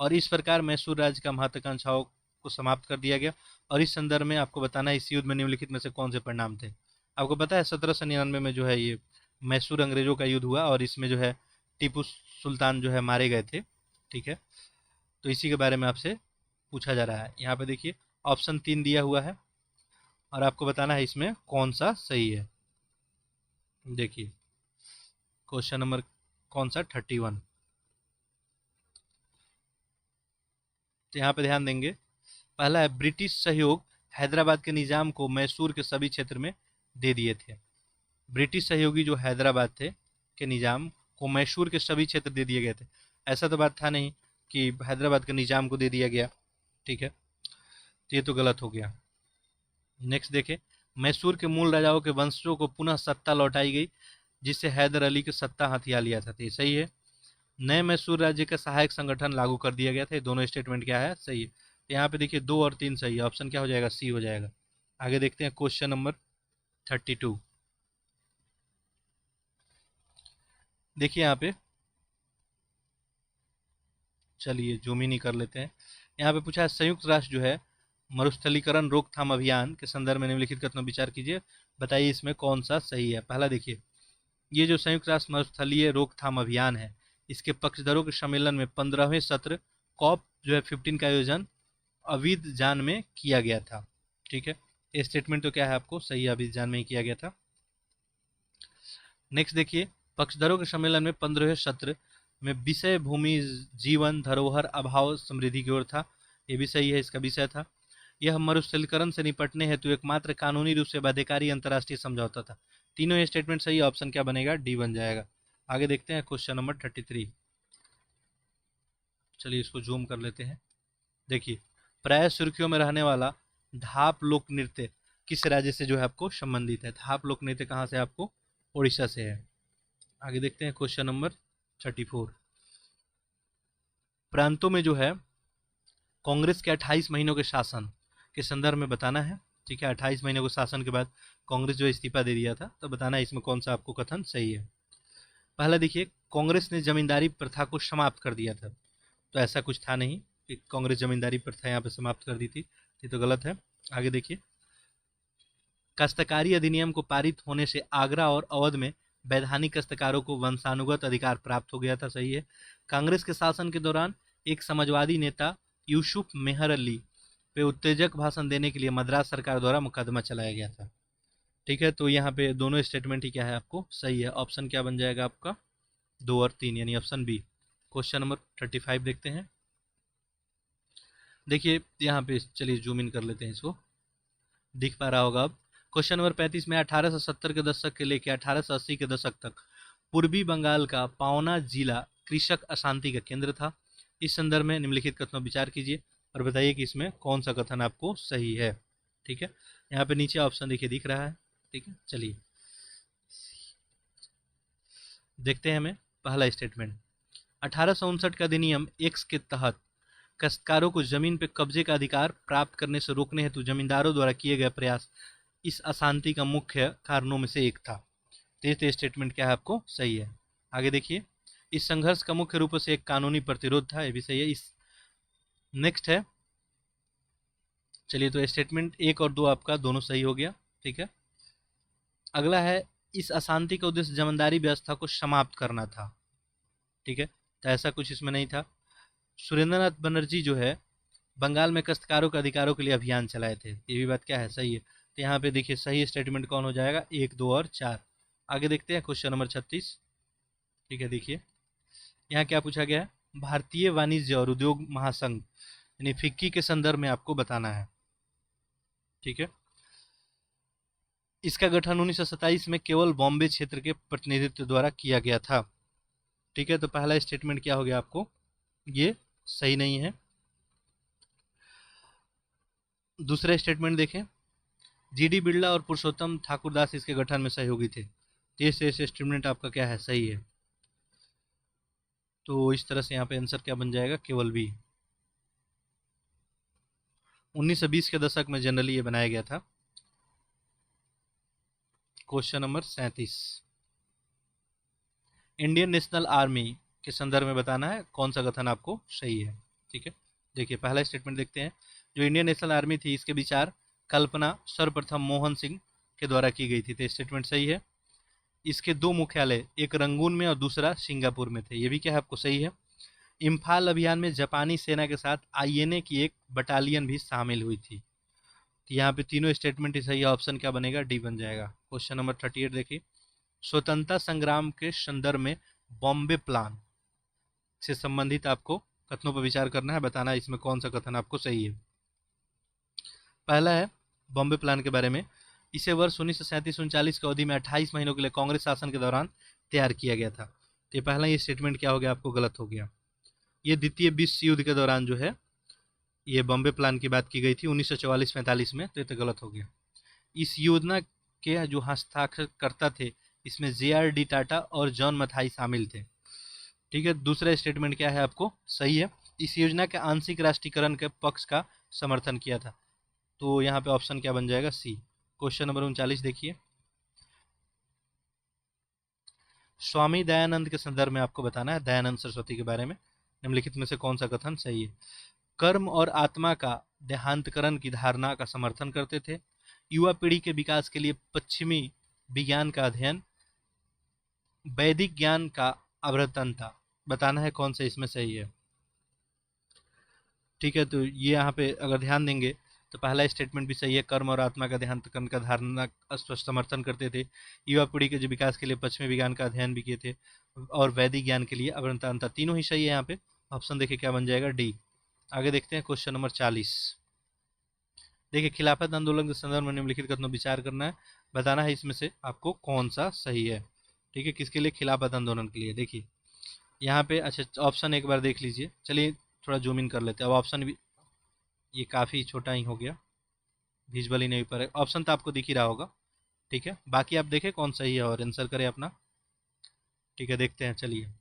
और इस प्रकार मैसूर राज्य का महत्वाकांक्षाओं को समाप्त कर दिया गया। और इस संदर्भ में आपको बताना है इस युद्ध में निम्नलिखित में से कौन से परिणाम थे। आपको पता है 1799 में जो है ये मैसूर अंग्रेजों का युद्ध हुआ और इसमें जो है टीपू सुल्तान जो है मारे गए थे। ठीक है, तो इसी के बारे में आपसे पूछा जा रहा है। यहाँ पे देखिए ऑप्शन 3 दिया हुआ है और आपको बताना है इसमें कौन सा सही है। देखिए क्वेश्चन नंबर कौन सा, 31। तो यहाँ पे ध्यान देंगे, पहला है ब्रिटिश सहयोग हैदराबाद के निजाम को मैसूर के सभी क्षेत्र में दे दिए थे। ब्रिटिश सहयोगी जो हैदराबाद थे के निजाम को मैसूर के सभी क्षेत्र दे दिए गए थे। ऐसा तो बात था नहीं कि हैदराबाद के निजाम को दे दिया गया। ठीक है, तो ये तो गलत हो गया। नेक्स्ट देखें, मैसूर के मूल राजाओं के वंशजों को पुनः सत्ता लौटाई गई जिससे हैदर अली की सत्ता हथिया लिया था। तो ये सही है। नए मैसूर राज्य का सहायक संगठन लागू कर दिया गया था। ये दोनों स्टेटमेंट क्या है, सही है। यहाँ पे देखिए 2 और 3 सही है, ऑप्शन क्या हो जाएगा, सी हो जाएगा। आगे देखते हैं क्वेश्चन नंबर 32। देखिए यहाँ पे, चलिए जूम इन ही कर लेते हैं। यहाँ पे पूछा है संयुक्त राष्ट्र जो है मरुस्थलीकरण रोकथाम अभियान के संदर्भ में निम्नलिखित कथनों विचार कीजिए, बताइए इसमें कौन सा सही है। पहला देखिए, ये जो संयुक्त राष्ट्र मरुस्थलीय रोकथाम अभियान है, इसके पक्षधरों के सम्मेलन में 15वें सत्र कॉप जो है 15 का आयोजन अवीदजान में किया गया था। ठीक है, ये स्टेटमेंट तो क्या है आपको सही है, अवीदजान में ही किया गया था। नेक्स्ट देखिए, पक्षधरों के सम्मेलन में 15वें सत्र में विषय भूमि जीवन धरोहर अभाव समृद्धि की ओर था। ये भी सही है, इसका विषय था। यह मरुस्थलीकरण से निपटने हेतु एकमात्र कानूनी रूप से बाध्यकारी अंतर्राष्ट्रीय समझौता था। तीनों स्टेटमेंट सही, ऑप्शन क्या बनेगा, डी बन जाएगा। आगे देखते हैं क्वेश्चन नंबर 33। चलिए इसको जूम कर लेते हैं। देखिए, प्राय सुर्खियों में रहने वाला धाप लोक नृत्य किस राज्य से जो है आपको संबंधित है। धाप लोक नृत्य कहाँ से, आपको उड़ीसा से है। आगे देखते हैं क्वेश्चन नंबर 34। प्रांतों में जो है कांग्रेस के 28 महीनों के शासन के संदर्भ में बताना है। ठीक है, 28 महीनों के शासन के बाद कांग्रेस जो इस्तीफा दे दिया था, तो बताना है इसमें कौन सा आपको कथन सही है। पहला देखिए, कांग्रेस ने जमींदारी प्रथा को समाप्त कर दिया था। तो ऐसा कुछ था नहीं कि कांग्रेस जमींदारी प्रथा यहाँ पे समाप्त कर दी थी, ये तो गलत है। आगे देखिए, काश्तकारी अधिनियम को पारित होने से आगरा और अवध में वैधानिक काश्तकारों को वंशानुगत अधिकार प्राप्त हो गया था। सही है। कांग्रेस के शासन के दौरान एक समाजवादी नेता यूसुफ मेहर अली पे उत्तेजक भाषण देने के लिए मद्रास सरकार द्वारा मुकदमा चलाया गया था। ठीक है, तो यहाँ पे दोनों स्टेटमेंट ही क्या है आपको सही है। ऑप्शन क्या बन जाएगा आपका, 2 और 3, यानी ऑप्शन बी। क्वेश्चन नंबर 35 देखते हैं। देखिए यहाँ पे, चलिए जूम इन कर लेते हैं, इसको दिख पा रहा होगा अब। क्वेश्चन नंबर 35 में 1870 के दशक के लेकर 1880 के दशक तक पूर्वी बंगाल का पावना जिला कृषक अशांति का केंद्र था। इस संदर्भ में निम्नलिखित कथनों विचार कीजिए और बताइए कि इसमें कौन सा कथन आपको सही है। ठीक है, यहाँ पे नीचे ऑप्शन देखिए दिख रहा है। ठीक है, चलिए देखते हैं हमें पहला स्टेटमेंट। 1859 का अधिनियम एक्स के तहत काश्तकारों को जमीन पर कब्जे का अधिकार प्राप्त करने से रोकने हेतु जमींदारों द्वारा किए गए प्रयास इस अशांति का मुख्य कारणों में से एक था। तो स्टेटमेंट क्या है आपको सही है। आगे देखिए, इस संघर्ष का मुख्य रूप से एक कानूनी प्रतिरोध था। ये भी सही है। इस नेक्स्ट है, चलिए, तो स्टेटमेंट 1 और 2 आपका दोनों सही हो गया। ठीक है, अगला है, इस अशांति का उद्देश्य जमींदारी व्यवस्था को समाप्त करना था। ठीक है, तो ऐसा कुछ इसमें नहीं था। सुरेंद्रनाथ बनर्जी जो है बंगाल में काश्तकारों के अधिकारों के लिए अभियान चलाए थे, ये भी बात क्या है, सही है। तो यहाँ पे देखिए सही स्टेटमेंट कौन हो जाएगा, 1, 2 और 4। आगे देखते हैं क्वेश्चन नंबर 36। ठीक है, देखिए यहाँ क्या पूछा गया है, भारतीय वाणिज्य और उद्योग महासंघ यानी फिक्की के संदर्भ में आपको बताना है। ठीक है, इसका गठन 1927 में केवल बॉम्बे क्षेत्र के प्रतिनिधित्व द्वारा किया गया था। ठीक है, तो पहला स्टेटमेंट क्या हो गया आपको, ये सही नहीं है। दूसरा स्टेटमेंट देखें, जीडी बिरला और पुरुषोत्तम ठाकुरदास इसके गठन में सहयोगी थे। तीसरे स्टेटमेंट आपका क्या है, सही है। तो इस तरह से यहाँ पे आंसर क्या बन जाएगा, केवल बी। 1920 के दशक में जनरली ये बनाया गया था। Question number 37, Indian national army के संदर्भ में बताना है कौन सा कथन आपको सही है। ठीक है, देखिए पहला स्टेटमेंट देखते हैं, जो इंडियन नेशनल आर्मी थी इसके विचार कल्पना सर्वप्रथम मोहन सिंह के द्वारा की गई थी। तो स्टेटमेंट सही है। इसके 2 मुख्यालय, एक रंगून में और दूसरा सिंगापुर में थे, ये भी क्या है आपको सही है। इम्फाल अभियान में जापानी सेना के साथ आईएनए की एक बटालियन भी शामिल हुई थी। तो यहाँ पे तीनों स्टेटमेंट ही सही है, ऑप्शन क्या बनेगा, डी बन जाएगा। क्वेश्चन नंबर 38 देखिए, स्वतंत्रता संग्राम के संदर्भ में बॉम्बे प्लान से संबंधित आपको कथनों पर विचार करना है, बताना है इसमें कौन सा कथन आपको सही है। पहला है बॉम्बे प्लान के बारे में, इसे वर्ष 1937-39 की अवधि में 28 महीनों के लिए कांग्रेस शासन के दौरान तैयार किया गया था। तो ये पहला ये स्टेटमेंट क्या हो गया, आपको गलत हो गया। ये द्वितीय विश्व युद्ध के दौरान जो है ये बॉम्बे प्लान की बात की गई थी 1944-45 में, तो ये तो गलत हो गया। इस योजना के जो हस्ताक्षरकर्ता थे इसमें JRD टाटा और जॉन मथाई शामिल थे। ठीक है, दूसरा स्टेटमेंट क्या है आपको सही है, इस योजना के आंशिक राष्ट्रीयकरण के पक्ष का समर्थन किया था। तो यहाँ पे ऑप्शन क्या बन जाएगा, सी। क्वेश्चन नंबर 39 देखिए, स्वामी दयानंद के संदर्भ में आपको बताना है, दयानंद सरस्वती के बारे में, निम्नलिखित में से कौन सा कथन सही है। कर्म और आत्मा का देहांतकरण की धारणा का समर्थन करते थे, युवा पीढ़ी के विकास के लिए पश्चिमी विज्ञान का अध्ययन, वैदिक ज्ञान का अवरतन था। बताना है कौन सा इसमें सही है। ठीक है, तो ये यहाँ पे अगर ध्यान देंगे तो पहला स्टेटमेंट भी सही है, कर्म और आत्मा का देहांतकरण का धारणा स्पष्ट समर्थन करते थे, युवा पीढ़ी के जो विकास के लिए पश्चिमी विज्ञान का अध्ययन भी किए थे, और वैदिक ज्ञान के लिए अवरतन था। तीनों ही सही है यहाँ पे, ऑप्शन देखिए क्या बन जाएगा, डी। आगे देखते हैं क्वेश्चन नंबर 40। देखिए, खिलाफत आंदोलन के संदर्भ में निम्नलिखित कथनों विचार करना है, बताना है इसमें से आपको कौन सा सही है। ठीक है, किसके लिए, खिलाफत आंदोलन के लिए। देखिए यहाँ पे, अच्छा ऑप्शन एक बार देख लीजिए, चलिए थोड़ा जूम इन कर लेते हैं। अब ऑप्शन भी ये काफ़ी छोटा ही हो गया, विजुअल ही नहीं पर है, ऑप्शन तो आपको दिख ही रहा होगा। ठीक है, बाकी आप देखें कौन सही है और आंसर करें अपना। ठीक है, देखते हैं, चलिए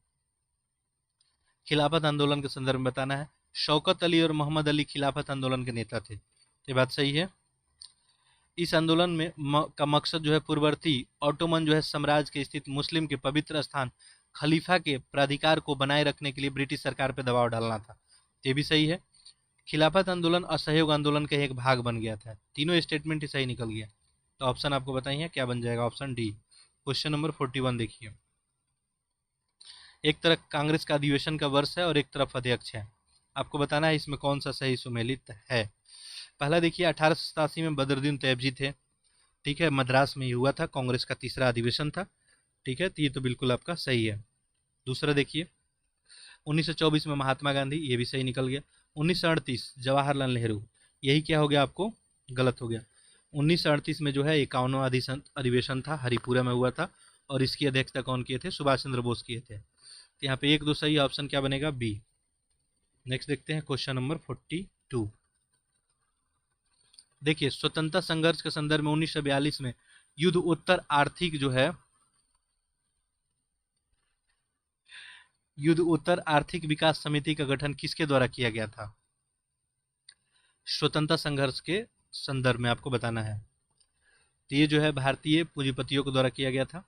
खिलाफत आंदोलन के संदर्भ में बताना है, शौकत अली और मोहम्मद अली खिलाफत आंदोलन के नेता थे। ये बात सही है। इस आंदोलन में का मकसद जो है पूर्ववर्ती ऑटोमन जो है साम्राज्य के स्थित मुस्लिम के पवित्र स्थान खलीफा के प्राधिकार को बनाए रखने के लिए ब्रिटिश सरकार पर दबाव डालना था। ये भी सही है। खिलाफत आंदोलन असहयोग आंदोलन का एक भाग बन गया था। तीनों स्टेटमेंट ही सही निकल गया। तो ऑप्शन आपको बताइए क्या बन जाएगा, ऑप्शन डी। क्वेश्चन नंबर 41 देखिए, एक तरफ कांग्रेस का अधिवेशन का वर्ष है और एक तरफ अध्यक्ष है, आपको बताना है इसमें कौन सा सही सुमेलित है। पहला देखिए, 1887 में बदरुद्दीन तैयबजी थे। ठीक है, मद्रास में ही हुआ था, कांग्रेस का तीसरा अधिवेशन था। ठीक है, तो ये तो बिल्कुल आपका सही है। दूसरा देखिए, 1924 में महात्मा गांधी, ये भी सही निकल गया। 1938 जवाहरलाल नेहरू, यही क्या हो गया आपको, गलत हो गया। 1938 में जो है 51वां अधिवेशन था, हरिपुरा में हुआ था, और इसकी अध्यक्षता कौन किए थे, सुभाष चंद्र बोस किए थे। तो यहाँ पे 1, 2 सही, ऑप्शन क्या बनेगा, बी। नेक्स्ट देखते हैं क्वेश्चन नंबर 42। देखिए, स्वतंत्रता संघर्ष के संदर्भ में 1942 में युद्ध उत्तर आर्थिक जो है युद्ध उत्तर आर्थिक विकास समिति का गठन किसके द्वारा किया गया था। स्वतंत्रता संघर्ष के संदर्भ में आपको बताना है। तो ये जो है भारतीय पूंजीपतियों के द्वारा किया गया था।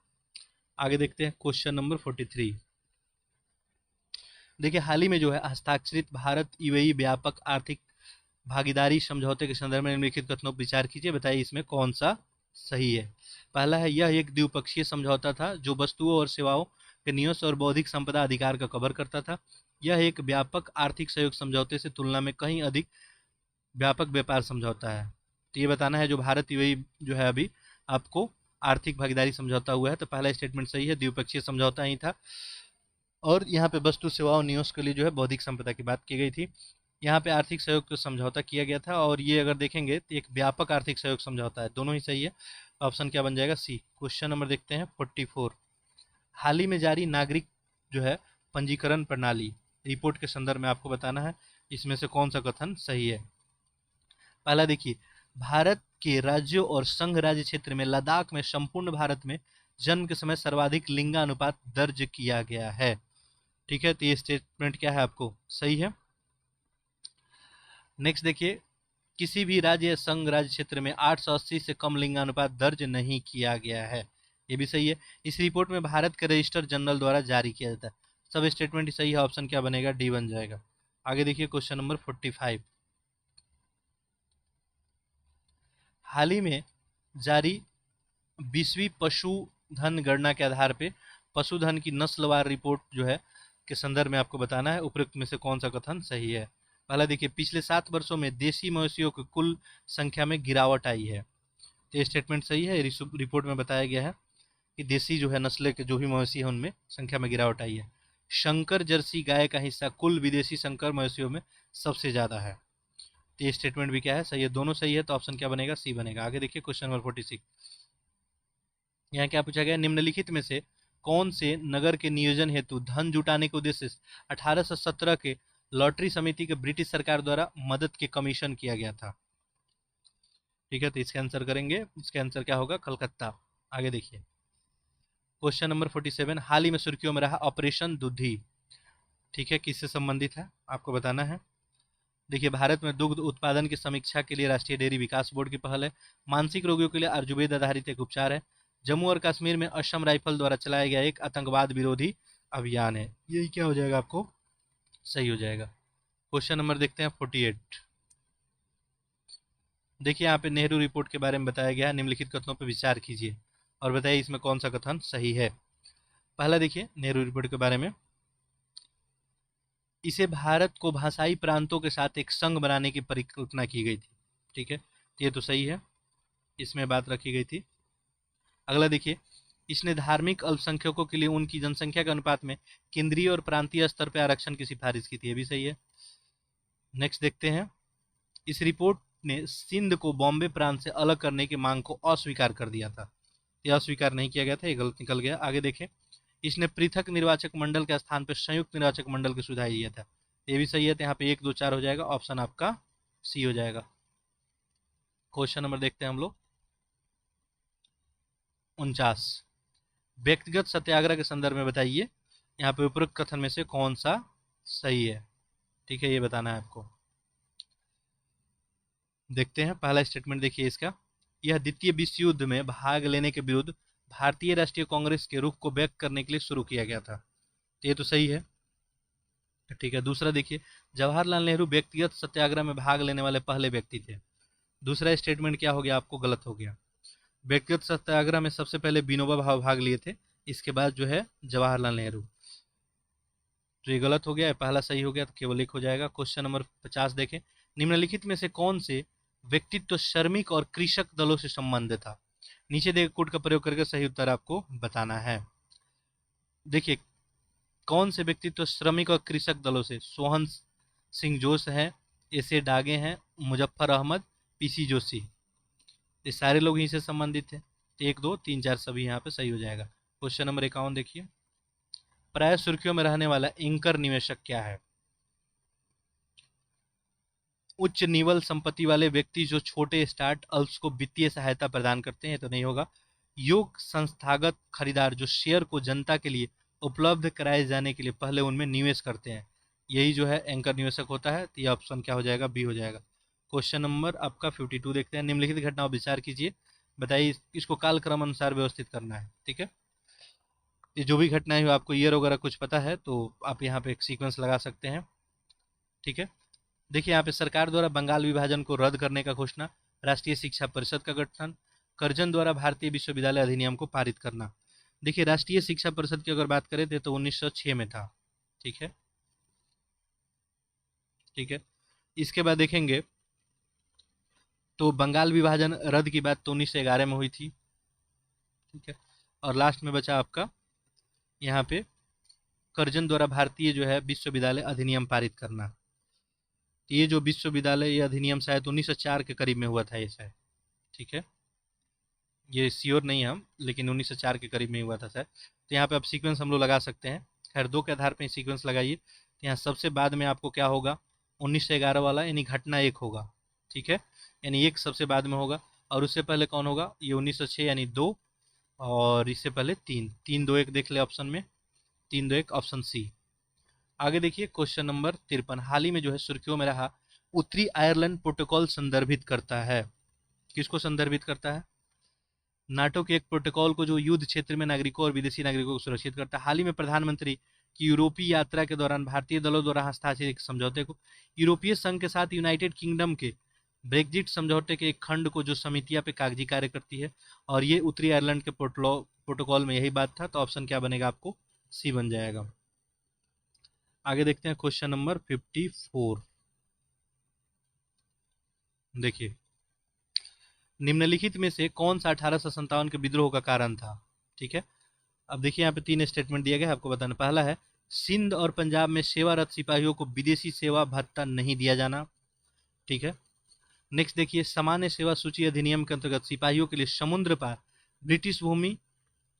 आगे देखते हैं क्वेश्चन नंबर 43। देखिए, हाल ही में जो है हस्ताक्षरित भारत यूएई व्यापक आर्थिक भागीदारी समझौते के संदर्भ में निम्नलिखित कथनों पर विचार कीजिए, बताइए इसमें कौन सा सही है। पहला है, यह एक द्विपक्षीय समझौता था जो वस्तुओं और सेवाओं के निवेश और बौद्धिक संपदा अधिकार का कवर करता था। यह एक व्यापक आर्थिक सहयोग समझौते से तुलना में कहीं अधिक व्यापक व्यापार समझौता है। तो ये बताना है जो भारत यूएई जो है अभी आपको आर्थिक भागीदारी समझौता हुआ है, तो पहला स्टेटमेंट सही है, द्विपक्षीय समझौता ही था। और यहाँ पे वस्तु सेवाओं निवेश के लिए जो है बौद्धिक संपदा की बात की गई थी। यहाँ पे आर्थिक सहयोग का समझौता किया गया था, और ये अगर देखेंगे तो एक व्यापक आर्थिक सहयोग समझौता है, दोनों ही सही है। ऑप्शन क्या बन जाएगा? सी। क्वेश्चन नंबर देखते हैं 44। हाल ही में जारी नागरिक जो है पंजीकरण प्रणाली रिपोर्ट के संदर्भ में आपको बताना है इसमें से कौन सा कथन सही है। पहला देखिए, भारत के राज्यों और संघ राज्य क्षेत्र में लद्दाख में संपूर्ण भारत में जन्म के समय सर्वाधिक लिंगानुपात दर्ज किया गया है। ठीक है, तो ये स्टेटमेंट क्या है आपको सही है। नेक्स्ट देखिए, किसी भी राज्य या संघ राज्य क्षेत्र में 880 से कम लिंगानुपात दर्ज नहीं किया गया है, ये भी सही है। इस रिपोर्ट में भारत के रजिस्टर जनरल द्वारा जारी किया जाता है। सब स्टेटमेंट ही सही है, ऑप्शन क्या बनेगा? डी बन जाएगा। आगे देखिए क्वेश्चन नंबर 45। हाल ही में जारी 20वीं पशुधन गणना के आधार पे पशुधन की नस्लवार रिपोर्ट जो है के संदर्भ में आपको बताना है उपयुक्त में से कौन सा कथन सही है। पहला देखिए, पिछले 7 वर्षों में देशी मवेशियों की कुल संख्या में गिरावट आई है, तो ये स्टेटमेंट सही है। रिपोर्ट में बताया गया है कि देशी जो है नस्ल के जो भी मवेशी है उनमें संख्या में गिरावट आई है। शंकर जर्सी गाय का हिस्सा कुल विदेशी संकर मवेशियों में सबसे ज़्यादा है, तो ये स्टेटमेंट भी क्या है? सही है, दोनों सही है, तो ऑप्शन क्या बनेगा? सी बनेगा। आगे देखिए क्वेश्चन नंबर 46। यहाँ क्या पूछा गया? निम्नलिखित में से कौन से नगर के नियोजन हेतु धन जुटाने के उद्देश्य से 1817 के लॉटरी समिति के ब्रिटिश सरकार द्वारा मदद के कमीशन किया गया था? ठीक है, तो इसका आंसर करेंगे, इसका आंसर क्या होगा? कलकत्ता। आगे देखिए क्वेश्चन नंबर 47। हाल ही में सुर्खियों में रहा ऑपरेशन दुधी, ठीक है, किससे संबंधित है आपको बताना है। देखिए, भारत में दुग्ध उत्पादन की समीक्षा के लिए राष्ट्रीय डेयरी विकास बोर्ड की पहल है। मानसिक रोगियों के लिए आयुर्वेद आधारित एक उपचार है। जम्मू और कश्मीर में असम राइफल द्वारा चलाया गया एक आतंकवाद विरोधी अभियान है। यही क्या हो जाएगा? आपको सही हो जाएगा। क्वेश्चन नंबर देखते हैं 48। देखिए, यहाँ पे नेहरू रिपोर्ट के बारे में बताया गया है, निम्नलिखित कथनों पर विचार कीजिए और बताइए इसमें कौन सा कथन सही है। पहला देखिए नेहरू रिपोर्ट के बारे में, इसे भारत को भाषाई प्रांतों के साथ एक संघ बनाने की परिकल्पना की गई थी। ठीक है, तो ये तो सही है, इसमें बात रखी गई थी। अगला देखिए, इसने धार्मिक अल्पसंख्यकों के लिए उनकी जनसंख्या के अनुपात में केंद्रीय और प्रांतीय स्तर पर आरक्षण की सिफारिश की थी, ये भी सही है। नेक्स्ट देखते हैं, इस रिपोर्ट ने सिंध को बॉम्बे प्रांत से अलग करने की मांग को अस्वीकार कर दिया था, यह अस्वीकार नहीं किया गया था, ये गलत निकल गया। आगे देखें, इसने पृथक निर्वाचक मंडल के स्थान पर संयुक्त निर्वाचक मंडल की सुझाव दिया था, ये भी सही है। तो यहाँ पे 1 2 4 हो जाएगा, ऑप्शन आपका सी हो जाएगा। क्वेश्चन नंबर देखते हैं हम लोग 49। व्यक्तिगत सत्याग्रह के संदर्भ में बताइए यहाँ पे उपरोक्त कथन में से कौन सा सही है। ठीक है, ये बताना है आपको। देखते हैं पहला स्टेटमेंट, देखिए इसका, यह द्वितीय विश्व युद्ध में भाग लेने के विरुद्ध भारतीय राष्ट्रीय कांग्रेस के रुख को व्यक्त करने के लिए शुरू किया गया था, तो ये तो सही है। ठीक है, दूसरा देखिए, जवाहरलाल नेहरू व्यक्तिगत सत्याग्रह में भाग लेने वाले पहले व्यक्ति थे। दूसरा स्टेटमेंट क्या हो गया? आपको गलत हो गया। व्यक्तिगत सत्याग्रह में सबसे पहले विनोबा भावे भाग लिए थे, इसके बाद जो है जवाहरलाल नेहरू, तो ये गलत हो गया, पहला सही हो गया, तो केवल 1 हो जाएगा। क्वेश्चन नंबर 50 देखें, निम्नलिखित में से कौन से व्यक्तित्व श्रमिक और कृषक दलों से संबंधित था? नीचे दिए कोड का प्रयोग करके सही उत्तर आपको बताना है। देखिए, कौन से व्यक्तित्व श्रमिक और कृषक दलों से? सोहन सिंह जोश हैं, एस.ए. डागे हैं, मुजफ्फर अहमद, पीसी जोशी, ये सारे लोग यहीं से संबंधित थे। 1 2 3 4 सभी यहाँ पे सही हो जाएगा। क्वेश्चन नंबर 51 देखिए, प्राय सुर्खियों में रहने वाला एंकर निवेशक क्या है? उच्च निवल संपत्ति वाले व्यक्ति जो छोटे स्टार्टअप्स को वित्तीय सहायता प्रदान करते हैं, तो नहीं होगा। योग संस्थागत खरीदार जो शेयर को जनता के लिए उपलब्ध कराए जाने के लिए पहले उनमें निवेश करते हैं, यही जो है एंकर निवेशक होता है, तो ये ऑप्शन क्या हो जाएगा? बी हो जाएगा। क्वेश्चन नंबर आपका 52 देखते हैं, निम्नलिखित घटनाओं पर विचार कीजिए, बताइए इसको कालक्रम अनुसार व्यवस्थित करना है। ठीक है, ये जो भी घटनाएं हो, आपको ईयर वगैरह कुछ पता है तो आप यहाँ पे एक सीक्वेंस लगा सकते हैं। ठीक है, देखिए यहाँ पे सरकार द्वारा बंगाल विभाजन को रद्द करने का घोषणा, राष्ट्रीय शिक्षा परिषद का गठन, कर्जन द्वारा भारतीय विश्वविद्यालय अधिनियम को पारित करना। देखिए राष्ट्रीय शिक्षा परिषद की अगर बात करें तो 1906 में था। ठीक है, ठीक है। इसके बाद देखेंगे तो बंगाल विभाजन रद्द की बात तो 1911 में हुई थी। ठीक है, और लास्ट में बचा आपका यहाँ पे कर्जन द्वारा भारतीय जो है विश्वविद्यालय अधिनियम पारित करना। ये जो विश्वविद्यालय ये अधिनियम शायद 1904 के करीब में हुआ था ये शायद। ठीक है, ये श्योर नहीं हम, लेकिन 1904 के करीब में हुआ था शायद। तो यहाँ पे अब सीक्वेंस हम लोग लगा सकते हैं। खैर 2 के आधार पर सीक्वेंस लगाइए। तो यहाँ सबसे बाद में आपको क्या होगा, 1911 वाला यानी घटना 1 होगा। ठीक है, यानी 1 सबसे बाद में होगा। और उससे पहले कौन होगा, ये 1906 यानी 2, और इससे पहले 3, 3 2 1 देख ले ऑप्शन में, 3 2 1 ऑप्शन सी। आगे देखिए क्वेश्चन नंबर 53, हाल ही में जो है सुर्खियों में रहा उत्तरी आयरलैंड प्रोटोकॉल संदर्भित करता है। किसको संदर्भित करता है, नाटो के एक प्रोटोकॉल को जो युद्ध क्षेत्र में नागरिकों और विदेशी नागरिकों को सुरक्षित करता है। हाल ही में प्रधानमंत्री की यूरोपीय यात्रा के दौरान भारतीय दलों द्वारा हस्ताक्षरित एक समझौते को, यूरोपीय संघ के साथ यूनाइटेड किंगडम के ब्रेग्जिट समझौते के एक खंड को जो समितियां पे कागजी कार्य करती है, और ये उत्तरी आयरलैंड के प्रोटोकॉल में यही बात था। तो ऑप्शन क्या बनेगा, आपको सी बन जाएगा। आगे देखते हैं क्वेश्चन नंबर 54। देखिए निम्नलिखित में से कौन सा 1857 के विद्रोह का कारण था। ठीक है, अब देखिए यहाँ पे 3 स्टेटमेंट दिया गया है, आपको बताना। पहला है सिंध और पंजाब में सेवारत सिपाहियों को विदेशी सेवा भत्ता नहीं दिया जाना। ठीक है, नेक्स्ट देखिए सामान्य सेवा सूची अधिनियम के अंतर्गत सिपाहियों के लिए समुद्र पार ब्रिटिश भूमि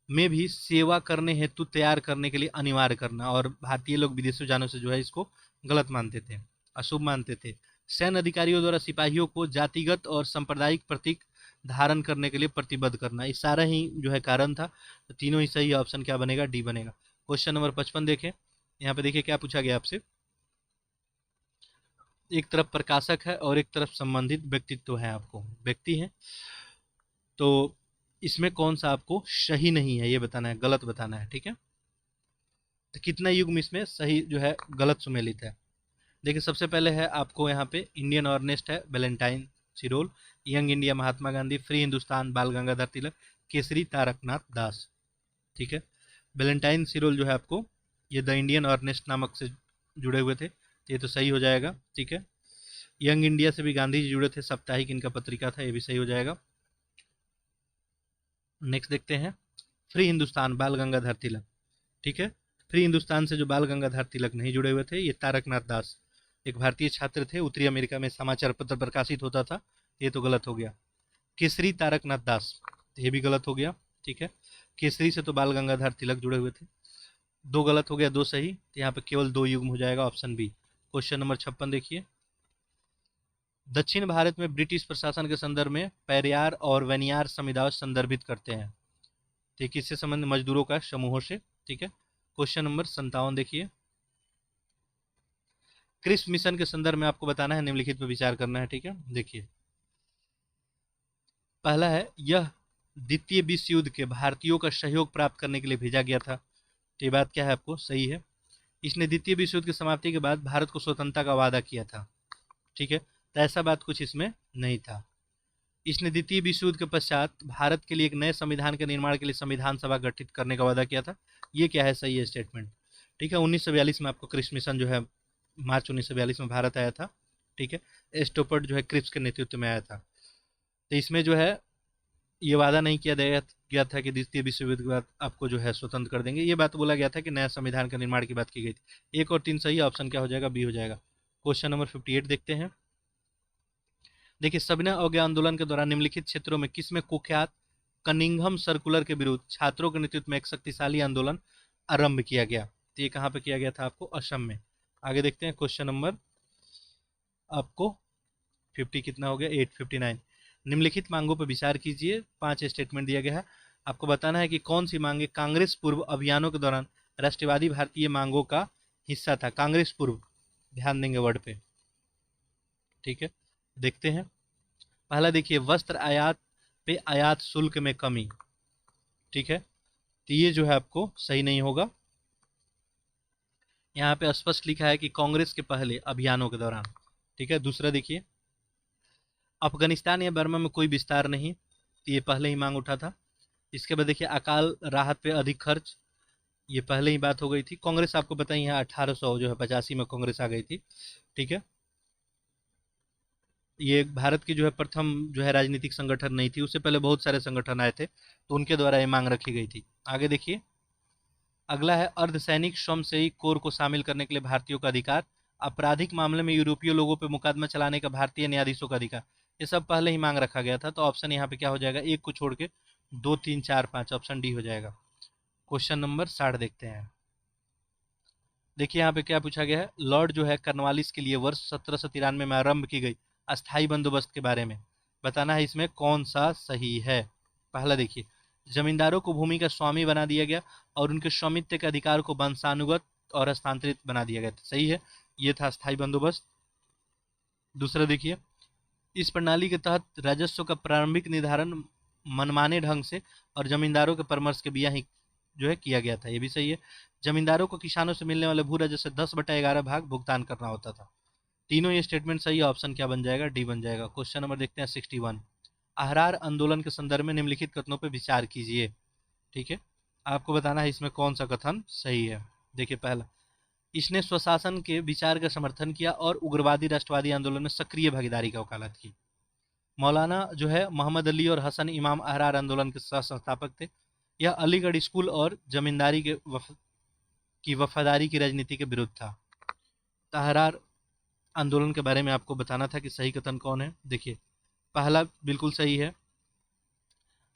में भी सेवा करने हेतु तैयार करने के लिए अनिवार्य करना, और भारतीय लोग विदेशों जाने से जो है इसको गलत मानते थे, अशुभ मानते थे। सैन्य अधिकारियों द्वारा सिपाहियों को जातिगत और सांप्रदायिक प्रतीक धारण करने के लिए प्रतिबद्ध करना, ये सारा ही जो है कारण था। तो तीनों ही सही, ऑप्शन क्या बनेगा, डी बनेगा। क्वेश्चन नंबर 55 देखें, यहाँ पे देखिए क्या पूछा गया आपसे। एक तरफ प्रकाशक है और एक तरफ संबंधित व्यक्तित्व है, आपको व्यक्ति है, तो इसमें कौन सा आपको सही नहीं है ये बताना है, गलत बताना है। ठीक है, तो कितना युग्म इसमें सही जो है गलत सुमेलित है। देखिए सबसे पहले है आपको यहाँ पे इंडियन ऑर्नेस्ट है Valentine सिरोल, young India Mahatma Gandhi, free Hindustan बाल गंगाधर तिलक, केसरी तारकनाथ दास। ठीक है, वैलेंटाइन सिरोल जो है आपको ये द इंडियन ऑर्नेस्ट नामक से जुड़े हुए थे, तो ये तो सही हो जाएगा। ठीक है, यंग इंडिया से भी गांधी जी जुड़े थे, साप्ताहिक इनका पत्रिका था, ये भी सही हो जाएगा। नेक्स्ट देखते हैं फ्री हिंदुस्तान बाल गंगाधर तिलक। ठीक है, फ्री हिंदुस्तान से जो बाल गंगाधर तिलक नहीं जुड़े हुए थे ये तारकनाथ दास, एक भारतीय छात्र थे, उत्तरी अमेरिका में समाचार पत्र प्रकाशित होता था, ये तो गलत हो गया। केसरी तारकनाथ दास, ये भी गलत हो गया। ठीक है, केसरी से तो बाल गंगाधर तिलक जुड़े हुए थे, 2 गलत हो गया 2 सही, तो यहाँ पे केवल 2 युग्म हो जाएगा, ऑप्शन बी। क्वेश्चन नंबर 56 देखिए, दक्षिण भारत में ब्रिटिश प्रशासन के संदर्भ में पेरियार और वेनियार समुदाय संदर्भित करते हैं। ठीक, इससे संबंध मजदूरों का समूहों से। ठीक है, क्वेश्चन नंबर 57 देखिए, क्रिस मिशन के संदर्भ में आपको बताना है, निम्नलिखित पर विचार करना है। ठीक है, देखिए पहला है यह द्वितीय विश्व युद्ध के भारतीयों का सहयोग प्राप्त करने के लिए भेजा गया था। तो ये बात क्या है, आपको सही है। इसने द्वितीय विश्व युद्ध की समाप्ति के बाद भारत को स्वतंत्रता का वादा किया था। ठीक है, तो ऐसा बात कुछ इसमें नहीं था। इसने द्वितीय विश्व युद्ध के पश्चात भारत के लिए एक नए संविधान के निर्माण के लिए संविधान सभा गठित करने का वादा किया था। ये क्या है, सही है स्टेटमेंट। ठीक है, 1942 में आपको क्रिप्स मिशन जो है मार्च 1942 में भारत आया था। ठीक है, स्टोपर्ट जो है क्रिप्स के नेतृत्व में आया था। तो इसमें जो है ये वादा नहीं किया गया था कि द्वितीय विश्व युद्ध के बाद आपको जो है स्वतंत्र कर देंगे, ये बात बोला गया था कि नया संविधान का निर्माण की बात की गई थी। 1 और 3 सही, ऑप्शन क्या हो जाएगा, बी हो जाएगा। क्वेश्चन नंबर 58 देखते हैं, देखिए सविनय अवज्ञा आंदोलन के दौरान निम्नलिखित क्षेत्रों में किसमें कुख्यात कनिंघम सर्कुलर के विरुद्ध छात्रों के नेतृत्व में एक शक्तिशाली आंदोलन आरंभ किया गया। तो ये कहाँ पे किया गया था, आपको असम में। आगे देखते हैं क्वेश्चन नंबर आपको 50 कितना हो गया, 859। निम्नलिखित मांगों पर विचार कीजिए, 5 स्टेटमेंट दिया गया है, आपको बताना है कि कौन सी मांगे कांग्रेस पूर्व अभियानों के दौरान राष्ट्रवादी भारतीय मांगों का हिस्सा था। कांग्रेस पूर्व, ध्यान देंगे वर्ड पे। ठीक है, देखते हैं। पहला देखिए वस्त्र आयात पे आयात शुल्क में कमी। ठीक है, तो ये जो है आपको सही नहीं होगा। यहाँ पे स्पष्ट लिखा है कि कांग्रेस के पहले अभियानों के दौरान। ठीक है। दूसरा देखिए, अफगानिस्तान या बर्मा में कोई विस्तार नहीं, ये पहले ही मांग उठा था। इसके बाद देखिए, अकाल राहत पे अधिक खर्च, ये पहले ही बात हो गई थी। कांग्रेस आपको पता ही है 1800 जो है 85 में कांग्रेस आ गई थी। ठीक है, ये भारत की जो है प्रथम जो है राजनीतिक संगठन नहीं थी, उससे पहले बहुत सारे संगठन आए थे, तो उनके द्वारा ये मांग रखी गई थी। आगे देखिए, अगला है अर्धसैनिक स्वयंसेवी कोर को शामिल करने के लिए भारतीयों का अधिकार, आपराधिक मामले में यूरोपीय लोगों पर मुकदमा चलाने का भारतीय न्यायाधीशों का अधिकार। ये सब पहले ही मांग रखा गया था, तो ऑप्शन यहाँ पे क्या हो जाएगा, एक को छोड़ के 2 3 4 5, ऑप्शन डी हो जाएगा। क्वेश्चन नंबर 60 देखते हैं। देखिए यहाँ पे क्या पूछा गया है, लॉर्ड जो है कर्नवालिस के लिए वर्ष 1793 में आरंभ की गई अस्थाई बंदोबस्त के बारे में बताना है, इसमें कौन सा सही है। पहला देखिए, जमींदारों को भूमि का स्वामी बना दिया गया और उनके स्वामित्व के अधिकार को वंशानुगत और हस्तांतरित बना दिया गया था, सही है, ये था अस्थाई बंदोबस्त। दूसरा देखिए, इस प्रणाली के तहत राजस्व का प्रारंभिक निर्धारण मनमाने ढंग से और जमींदारों के परामर्श के बिना ही जो है किया गया था, ये भी सही है। जमींदारों को किसानों से मिलने वाले भू राजस्व से 10/11 भाग भुगतान करना होता था। तीनों ये स्टेटमेंट सही है, ऑप्शन क्या बन जाएगा, डी बन जाएगा। क्वेश्चन नंबर देखते हैं 61, अहरार आंदोलन के संदर्भ में निम्नलिखित कथनों पर विचार कीजिए। ठीक है, आपको बताना है इसमें कौन सा कथन सही है। देखिए, पहला, इसने स्वशासन के विचार का समर्थन किया और उग्रवादी राष्ट्रवादी आंदोलन में सक्रिय भागीदारी का वकालत की। मौलाना जो है मोहम्मद अली और हसन इमाम अहरार आंदोलन के सह संस्थापक थे। यह अलीगढ़ स्कूल और जमींदारी की वफादारी की राजनीति के विरुद्ध था। अहरार आंदोलन के बारे में आपको बताना था कि सही कथन कौन है। देखिए, पहला बिल्कुल सही है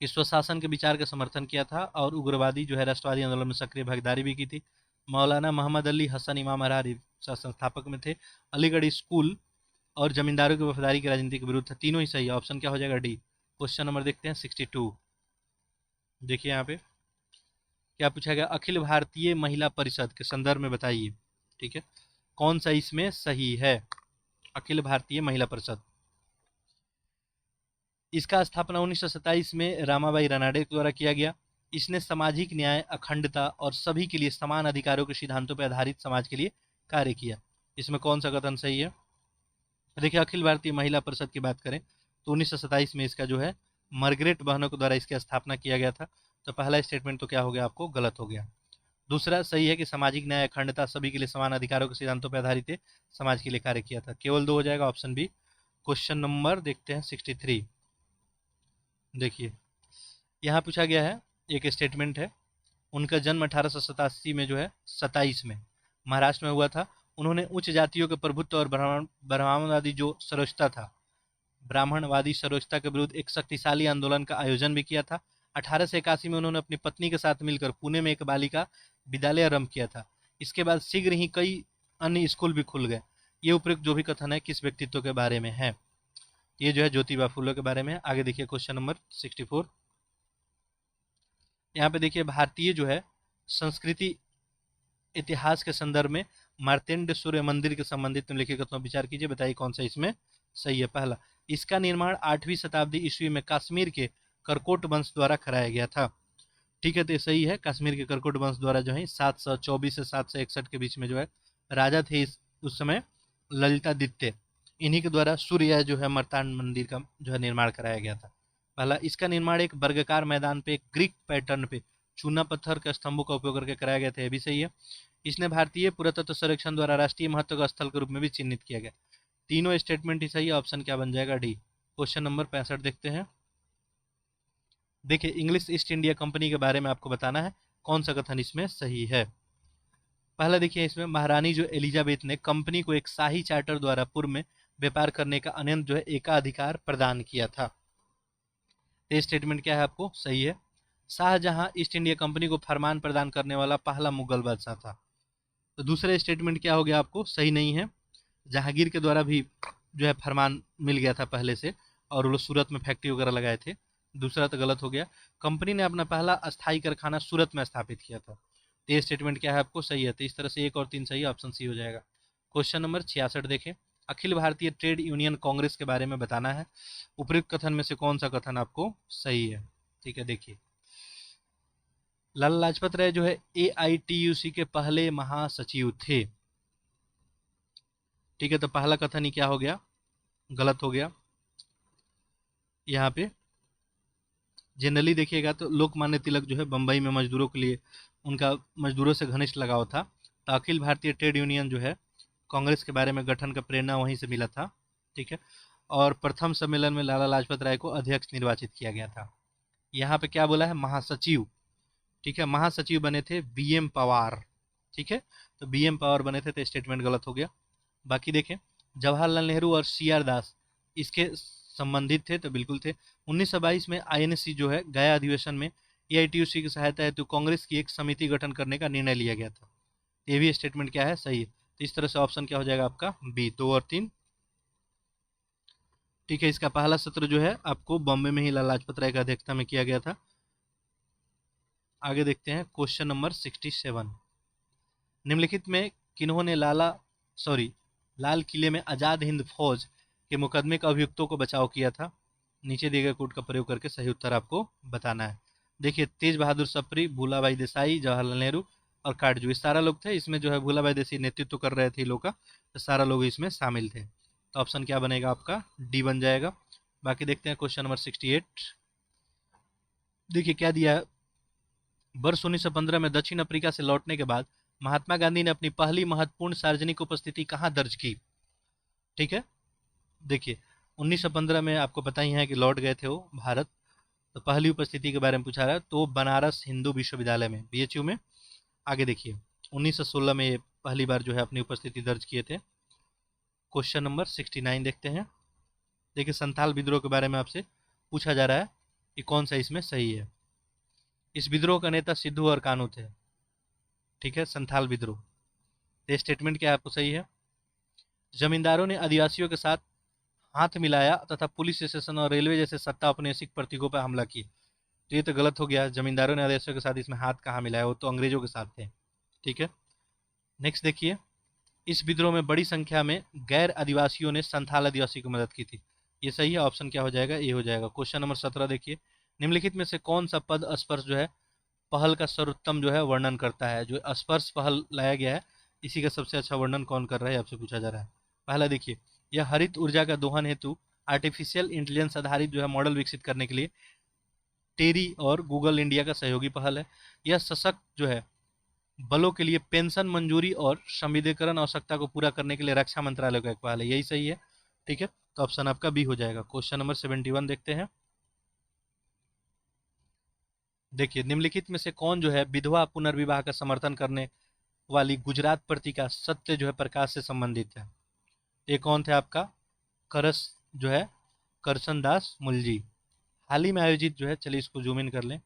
कि स्वशासन के विचार का समर्थन किया था और उग्रवादी जो है राष्ट्रवादी आंदोलन में सक्रिय भागीदारी भी की थी। मौलाना मोहम्मद अली हसन इमाम अहरार सह संस्थापक में थे। अलीगढ़ स्कूल और जमींदारों की वफादारी की राजनीति के विरुद्ध था। तीनों ही सही है, ऑप्शन क्या हो जाएगा, डी। क्वेश्चन नंबर देखते हैं 62। देखिए यहाँ पे क्या पूछा गया, अखिल भारतीय महिला परिषद के संदर्भ में बताइए। ठीक है, कौन सा इसमें सही है, अखिल भारतीय महिला परिषद। इसका स्थापना 1927 में रामाबाई रानाडे द्वारा किया गया। इसने सामाजिक न्याय, अखंडता और सभी के लिए समान अधिकारों के सिद्धांतों पर आधारित समाज के लिए कार्य किया। इसमें कौन सा कथन सही है। देखिए, अखिल भारतीय महिला परिषद की बात करें तो 1927 में इसका जो है मार्गरेट बहनों के द्वारा इसकी स्थापना किया गया था। तो पहला स्टेटमेंट तो क्या हो गया, आपको गलत हो गया। दूसरा सही है कि सामाजिक न्याय, अखंडता, सभी के लिए समान अधिकारों के सिद्धांतों पर आधारित समाज के लिए कार्य किया था। केवल 2 हो जाएगा, ऑप्शन बी। क्वेश्चन नंबर देखते हैं 63। देखिए, यहाँ पूछा गया है, एक स्टेटमेंट है, उनका जन्म 1887 में जो है 27 में महाराष्ट्र में हुआ था। उन्होंने उच्च जातियों के प्रभुत्व और ब्राह्मणवादी जो सरोजता था, ब्राह्मणवादी सरोजता के विरुद्ध एक शक्तिशाली आंदोलन का आयोजन भी किया था। 1881 में उन्होंने अपनी पत्नी के साथ मिलकर पुणे में एक बालिका विद्यालय आरंभ किया था। इसके बाद शीघ्र ही कई अन्य स्कूल भी खुल गए। ये उपयुक्त जो भी कथन है किस व्यक्तित्व के बारे में है, ये जो है ज्योतिबा फुले के बारे में है। आगे देखिए क्वेश्चन नंबर 64। यहाँ पे देखिए, भारतीय जो है संस्कृति इतिहास के संदर्भ में मार्तेंड सूर्य मंदिर के संबंधित निम्नलिखित कथनों पर विचार कीजिए, बताइए कौन सा इसमें सही है। पहला, इसका निर्माण 8वीं शताब्दी ईस्वी में कश्मीर के करकोट वंश द्वारा कराया गया था। ठीक है, तो सही है, कश्मीर के करकोट वंश द्वारा जो है 724 से 761 के बीच में जो है राजा थे उस समय ललितादित्य, इन्हीं के द्वारा सूर्य जो है मर्तांड मंदिर का जो है निर्माण कराया गया था। पहला, इसका निर्माण एक वर्गाकार मैदान पे, एक ग्रीक पैटर्न पे चूना पत्थर के स्तंभों का उपयोग करके कराया गया था, यह भी सही है। इसने भारतीय पुरातत्व सर्वेक्षण द्वारा राष्ट्रीय महत्व का स्थल के रूप में भी चिन्हित किया गया। तीनों स्टेटमेंट ही सही है, ऑप्शन क्या बन जाएगा, डी। क्वेश्चन नंबर 65 देखते हैं। देखिए, इंग्लिश ईस्ट इंडिया कंपनी के बारे में आपको बताना है कौन सा कथन इसमें सही है। पहला देखिए, इसमें महारानी जो एलिजाबेथ ने कंपनी को एक शाही चार्टर द्वारा पूर्व में व्यापार करने का अनंत जो है एकाधिकार प्रदान किया था। ये स्टेटमेंट क्या है, आपको सही है। शाहजहां ईस्ट इंडिया कंपनी को फरमान प्रदान करने वाला पहला मुगल बादशाह था। तो दूसरा स्टेटमेंट क्या हो गया, आपको सही नहीं है। जहांगीर के द्वारा भी जो है फरमान मिल गया था पहले से, और वो लोग सूरत में फैक्ट्री वगैरह लगाए थे। दूसरा तो गलत हो गया। कंपनी ने अपना पहला अस्थायी कारखाना सूरत में स्थापित किया था। तो ये स्टेटमेंट क्या है, आपको सही है। तो इस तरह से 1 और 3 सही, ऑप्शन सी हो जाएगा। क्वेश्चन नंबर 66 देखें, अखिल भारतीय ट्रेड यूनियन कांग्रेस के बारे में बताना है। उपयुक्त कथन में से कौन सा कथन आपको सही है। ठीक है, देखिए, लाला लाजपत राय जो है AITUC के पहले महासचिव थे। ठीक है, तो पहला कथन ही क्या हो गया, गलत हो गया। यहाँ पे जनरली देखिएगा तो लोकमान्य तिलक जो है बम्बई में मजदूरों के लिए, उनका मजदूरों से घनिष्ठ लगाव था, तो अखिल भारतीय ट्रेड यूनियन जो है कांग्रेस के बारे में गठन का प्रेरणा वहीं से मिला था। ठीक है, और प्रथम सम्मेलन में लाला लाजपत राय को अध्यक्ष निर्वाचित किया गया था। यहाँ पे क्या बोला है, महासचिव। ठीक है, महासचिव बने थे बीएम पवार। ठीक है, तो बीएम पवार बने थे, तो स्टेटमेंट गलत हो गया। बाकी देखें, जवाहरलाल नेहरू और सीआर दास इसके संबंधित थे, तो बिल्कुल थे। 1922 में आईएनसी जो है गया अधिवेशन में एआईटीयूसी की सहायता हेतु कांग्रेस की एक समिति गठन करने का निर्णय लिया गया था। ये भी स्टेटमेंट क्या है, सही है। तो इस तरह से ऑप्शन क्या हो जाएगा आपका बी, 2 और 3। ठीक है, इसका पहला सत्र जो है आपको बॉम्बे में ही लाला लाजपत राय की अध्यक्षता में किया गया था। आगे देखते हैं क्वेश्चन नंबर 67। निम्नलिखित में किन्होंने लाल किले में आजाद हिंद फौज के मुकदमे के अभियुक्तों को बचाव किया था। नीचे दिए गए कोड का प्रयोग करके सही उत्तर आपको बताना है। देखिए, तेज बहादुर सप्री, भूलाबाई देसाई, जवाहरलाल नेहरू और काटजू, ये सारा लोग थे। इसमें जो है भूलाबाई देसाई नेतृत्व कर रहे थे इन लोग का, तो सारा लोग इसमें शामिल थे। तो ऑप्शन क्या बनेगा आपका, डी बन जाएगा। बाकी देखते हैं क्वेश्चन नंबर 68। देखिए क्या दिया है, वर्ष 1915 में दक्षिण अफ्रीका से लौटने के बाद महात्मा गांधी ने अपनी पहली महत्वपूर्ण सार्वजनिक उपस्थिति कहाँ दर्ज की। ठीक है, देखिए 1915 में आपको पता ही है कि लौट गए थे वो भारत, तो पहली उपस्थिति के बारे में पूछा रहा है, तो बनारस हिंदू विश्वविद्यालय में, बीएचयू में। आगे देखिए 1916 में ये पहली बार जो है अपनी उपस्थिति दर्ज किए थे। क्वेश्चन नंबर 69 देखते हैं। देखिए, संथाल विद्रोह के बारे में आपसे पूछा जा रहा है कि कौन सा इसमें सही है। इस विद्रोह का नेता सिद्धू और कानू थे। ठीक है, संथाल विद्रोह। ये स्टेटमेंट क्या आपको सही है। जमींदारों ने आदिवासियों के साथ हाथ मिलाया तथा पुलिस स्टेशन और रेलवे जैसे सत्ता औपनिवेशिक प्रतीकों पर हमला किए। तो ये तो गलत हो गया, जमींदारों ने आदिवासियों के साथ इसमें हाथ कहाँ मिलाया, वो तो अंग्रेजों के साथ थे। ठीक है, नेक्स्ट देखिए, इस विद्रोह में बड़ी संख्या में गैर आदिवासियों ने संथाल आदिवासी की मदद की थी। ये सही है, ऑप्शन क्या हो जाएगा, ये हो जाएगा। क्वेश्चन नंबर 17 देखिए, निम्नलिखित में से कौन सा पद स्पर्श जो है पहल का सर्वोत्तम जो है वर्णन करता है। जो स्पर्श पहल लाया गया है, इसी का सबसे अच्छा वर्णन कौन कर रहा है, आपसे पूछा जा रहा है। पहला देखिए, यह हरित ऊर्जा का दोहन हेतु आर्टिफिशियल इंटेलिजेंस आधारित जो है मॉडल विकसित करने के लिए टेरी और गूगल इंडिया का सहयोगी पहल है। यह सशक्त जो है बलों के लिए पेंशन मंजूरी और संविदेकरण आवश्यकता को पूरा करने के लिए रक्षा मंत्रालय का एक पहल है। यही सही है। ठीक है, तो ऑप्शन आपका बी हो जाएगा। क्वेश्चन नंबर 71 देखते हैं। देखिए, निम्नलिखित में से कौन जो है विधवा पुनर्विवाह का समर्थन करने वाली गुजरात पत्रिका सत्य जो है प्रकाश से संबंधित है। ये कौन थे आपका, करस जो है करसन दास मुलजी। हाल ही में आयोजित जो है, चलिए इसको जूम इन कर लें,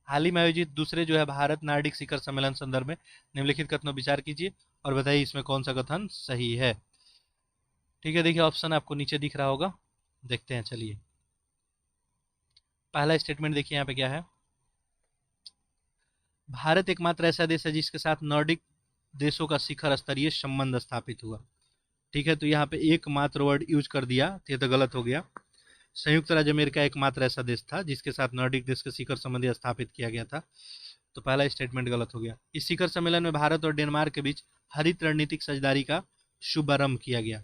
हाल ही में आयोजित दूसरे जो है भारत नार्डिक शिखर सम्मेलन संदर्भ में निम्नलिखित कथनों विचार कीजिए और बताइए इसमें कौन सा कथन सही है। ठीक है, देखिए ऑप्शन आपको नीचे दिख रहा होगा, देखते हैं चलिए। पहला स्टेटमेंट देखिए यहाँ पे क्या है, भारत एकमात्र ऐसा देश है जिसके साथ नॉर्डिक देशों का शिखर स्तरीय संबंध स्थापित हुआ। ठीक है, तो यहाँ पे एकमात्र वर्ड यूज कर दिया, तो ये तो गलत हो गया। संयुक्त राज्य अमेरिका एकमात्र ऐसा देश था जिसके साथ नॉर्डिक देश के शिखर संबंधी स्थापित किया गया था, तो पहला स्टेटमेंट गलत हो गया। इस शिखर सम्मेलन में भारत और डेनमार्क के बीच हरित रणनीतिक साझेदारी का शुभारंभ किया गया।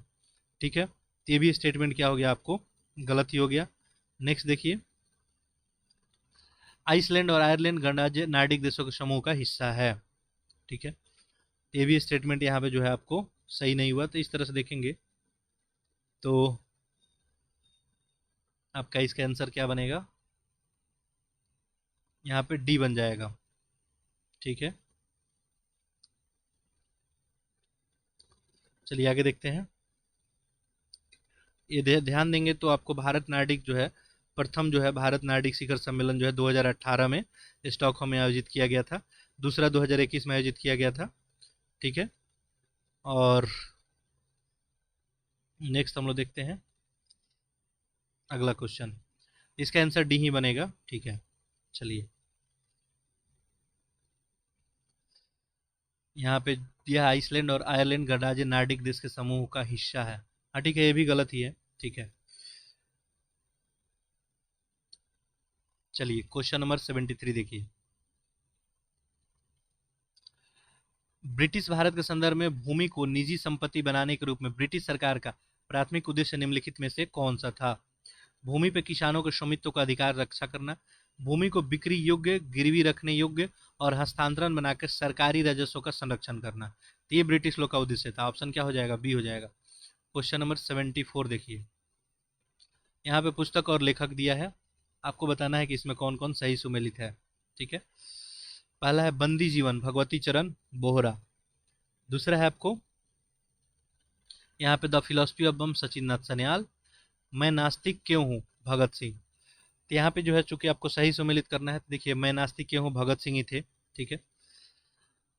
ठीक है, तो ये भी स्टेटमेंट क्या हो गया, आपको गलत ही हो गया। नेक्स्ट देखिए, आइसलैंड और आयरलैंड गणराज्य नार्डिक देशों के समूह का हिस्सा है। ठीक है, ये भी स्टेटमेंट यहाँ पे जो है आपको सही नहीं हुआ। तो इस तरह से देखेंगे तो आपका इसका आंसर क्या बनेगा, यहाँ पे डी बन जाएगा। ठीक है, चलिए आगे देखते हैं। ये ध्यान देंगे तो आपको भारत नार्डिक जो है प्रथम जो है भारत नार्डिक शिखर सम्मेलन जो है 2018 में स्टॉकहोम में आयोजित किया गया था। दूसरा 2021 में आयोजित किया गया था। ठीक है, और नेक्स्ट हम लोग देखते हैं अगला क्वेश्चन, इसका आंसर डी ही बनेगा। ठीक है, चलिए यहाँ पे यह आइसलैंड और आयरलैंड गणराज्य नार्डिक देश के समूह का हिस्सा है। हाँ ठीक है, ये भी गलत ही है। ठीक है, चलिए क्वेश्चन नंबर 73 देखिए, ब्रिटिश भारत के संदर्भ में भूमि को निजी संपत्ति बनाने के रूप में ब्रिटिश सरकार का प्राथमिक उद्देश्य निम्नलिखित में से कौन सा था? भूमि पर किसानों के स्वामित्व का अधिकार रक्षा करना, भूमि को बिक्री योग्य, गिरवी रखने योग्य और हस्तांतरण बनाकर सरकारी राजस्व का संरक्षण करना। तो ये ब्रिटिश लोग का उद्देश्य था। ऑप्शन क्या हो जाएगा? बी हो जाएगा। क्वेश्चन नंबर 74 देखिए, यहाँ पे पुस्तक और लेखक दिया है, आपको बताना है कि इसमें कौन कौन सही सुमेलित है। ठीक है, पहला है बंदी जीवन भगवती चरण बोहरा, दूसरा है आपको यहाँ पे द फिलोसफी ऑफ बम सचिन नाथ सन्याल, मैं नास्तिक क्यों हूँ भगत सिंह। तो यहाँ पे जो है चूंकि आपको सही सुमेलित करना है, तो देखिए मैं नास्तिक क्यों हूँ भगत सिंह ही थे। ठीक है,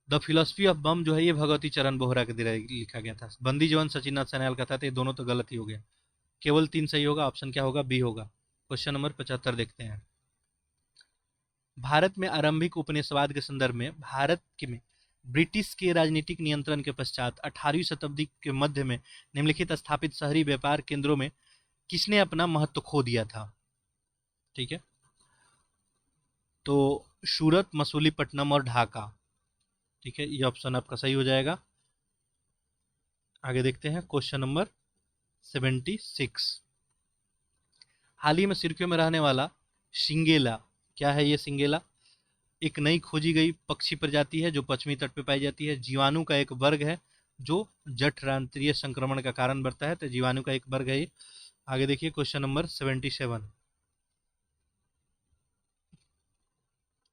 द फिलोसफी ऑफ बम जो है ये भगवती चरण बोहरा के द्वारा लिखा गया था। बंदी जीवन सचिन नाथ सन्याल का था, तो ये दोनों तो गलत ही हो गया, केवल 3 सही होगा। ऑप्शन क्या होगा? बी होगा। क्वेश्चन नंबर 75 देखते हैं, भारत में आरंभिक उपनिवेशवाद के संदर्भ में भारत के में ब्रिटिश के राजनीतिक नियंत्रण के पश्चात 18वीं शताब्दी के मध्य में निम्नलिखित स्थापित शहरी व्यापार केंद्रों में किसने अपना महत्व खो दिया था? ठीक है, तो सूरत, मसूलीपट्टनम और ढाका। ठीक है, ये ऑप्शन आपका सही हो जाएगा। आगे देखते हैं क्वेश्चन नंबर 76, हाल ही में सिरकियों में रहने वाला सिंगेला, क्या है ये सिंगेला? एक नई खोजी गई पक्षी प्रजाति है जो पश्चिमी तट पर पाई जाती है, जीवाणु का एक वर्ग है जो जठरांत्रिय संक्रमण का कारण बनता है, तो जीवाणु का एक वर्ग है ये। आगे देखिए क्वेश्चन नंबर 77,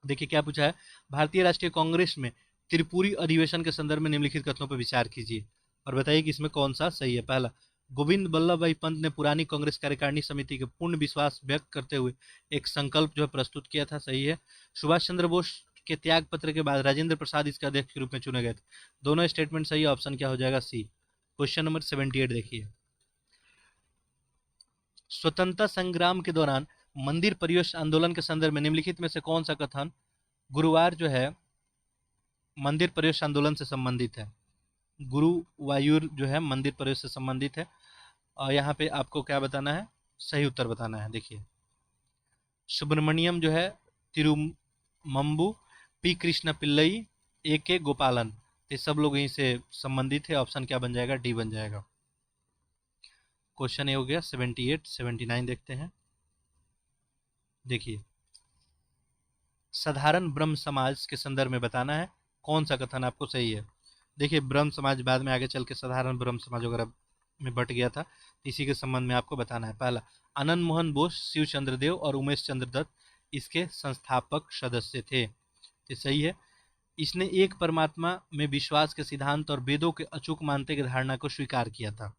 देखिए क्या पूछा है, भारतीय राष्ट्रीय कांग्रेस में त्रिपुरी अधिवेशन के संदर्भ में निम्नलिखित कथनों पर विचार कीजिए और बताइए कि इसमें कौन सा सही है। पहला, गोविंद बल्लभ भाई पंत ने पुरानी कांग्रेस कार्यकारिणी समिति के पूर्ण विश्वास व्यक्त करते हुए एक संकल्प जो है प्रस्तुत किया था, सही है। सुभाष चंद्र बोस के त्याग पत्र के बाद राजेंद्र प्रसाद इसके अध्यक्ष के रूप में चुने गए थे, दोनों स्टेटमेंट सही है। ऑप्शन क्या हो जाएगा? सी। क्वेश्चन नंबर 78 देखिए, स्वतंत्रता संग्राम के दौरान मंदिर प्रवेश आंदोलन के संदर्भ में निम्नलिखित में से कौन सा कथन गुरुवार जो है मंदिर प्रवेश आंदोलन से संबंधित है? गुरुवायूर जो है मंदिर प्रवेश से संबंधित है, और यहाँ पे आपको क्या बताना है? सही उत्तर बताना है। देखिए, सुब्रमण्यम जो है तिरुमंबू, पी कृष्ण पिल्लई, ए के गोपालन, ये सब लोग यहीं से संबंधित है। ऑप्शन क्या बन जाएगा? डी बन जाएगा। क्वेश्चन ये हो गया 78। 79 देखते हैं, देखिए, साधारण ब्रह्म समाज के संदर्भ में बताना है कौन सा कथन आपको सही है। देखिए, ब्रह्म समाज बाद में आगे चल के साधारण ब्रह्म समाज वगैरह में बट गया था, इसी के संबंध में आपको बताना है। पहला, आनंद मोहन बोस, शिव चंद्र देव और उमेश चंद्र दत्त इसके संस्थापक सदस्य थे, ये सही है। इसने एक परमात्मा में विश्वास के सिद्धांत और वेदों के अचूक मानते की धारणा को स्वीकार किया था।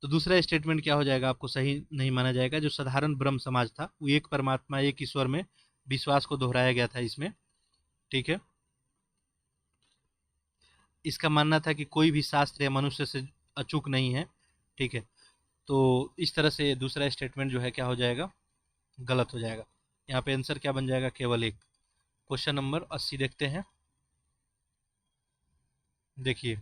तो दूसरा स्टेटमेंट क्या हो जाएगा? आपको सही नहीं माना जाएगा। जो साधारण ब्रह्म समाज था वो एक परमात्मा एक ईश्वर में विश्वास को दोहराया गया था इसमें। ठीक है, इसका मानना था कि कोई भी शास्त्र या मनुष्य से अचूक नहीं है। ठीक है, तो इस तरह से दूसरा स्टेटमेंट जो है क्या हो जाएगा? गलत हो जाएगा। यहाँ पे आंसर क्या बन जाएगा? केवल एक। क्वेश्चन नंबर 80 देखते हैं, देखिए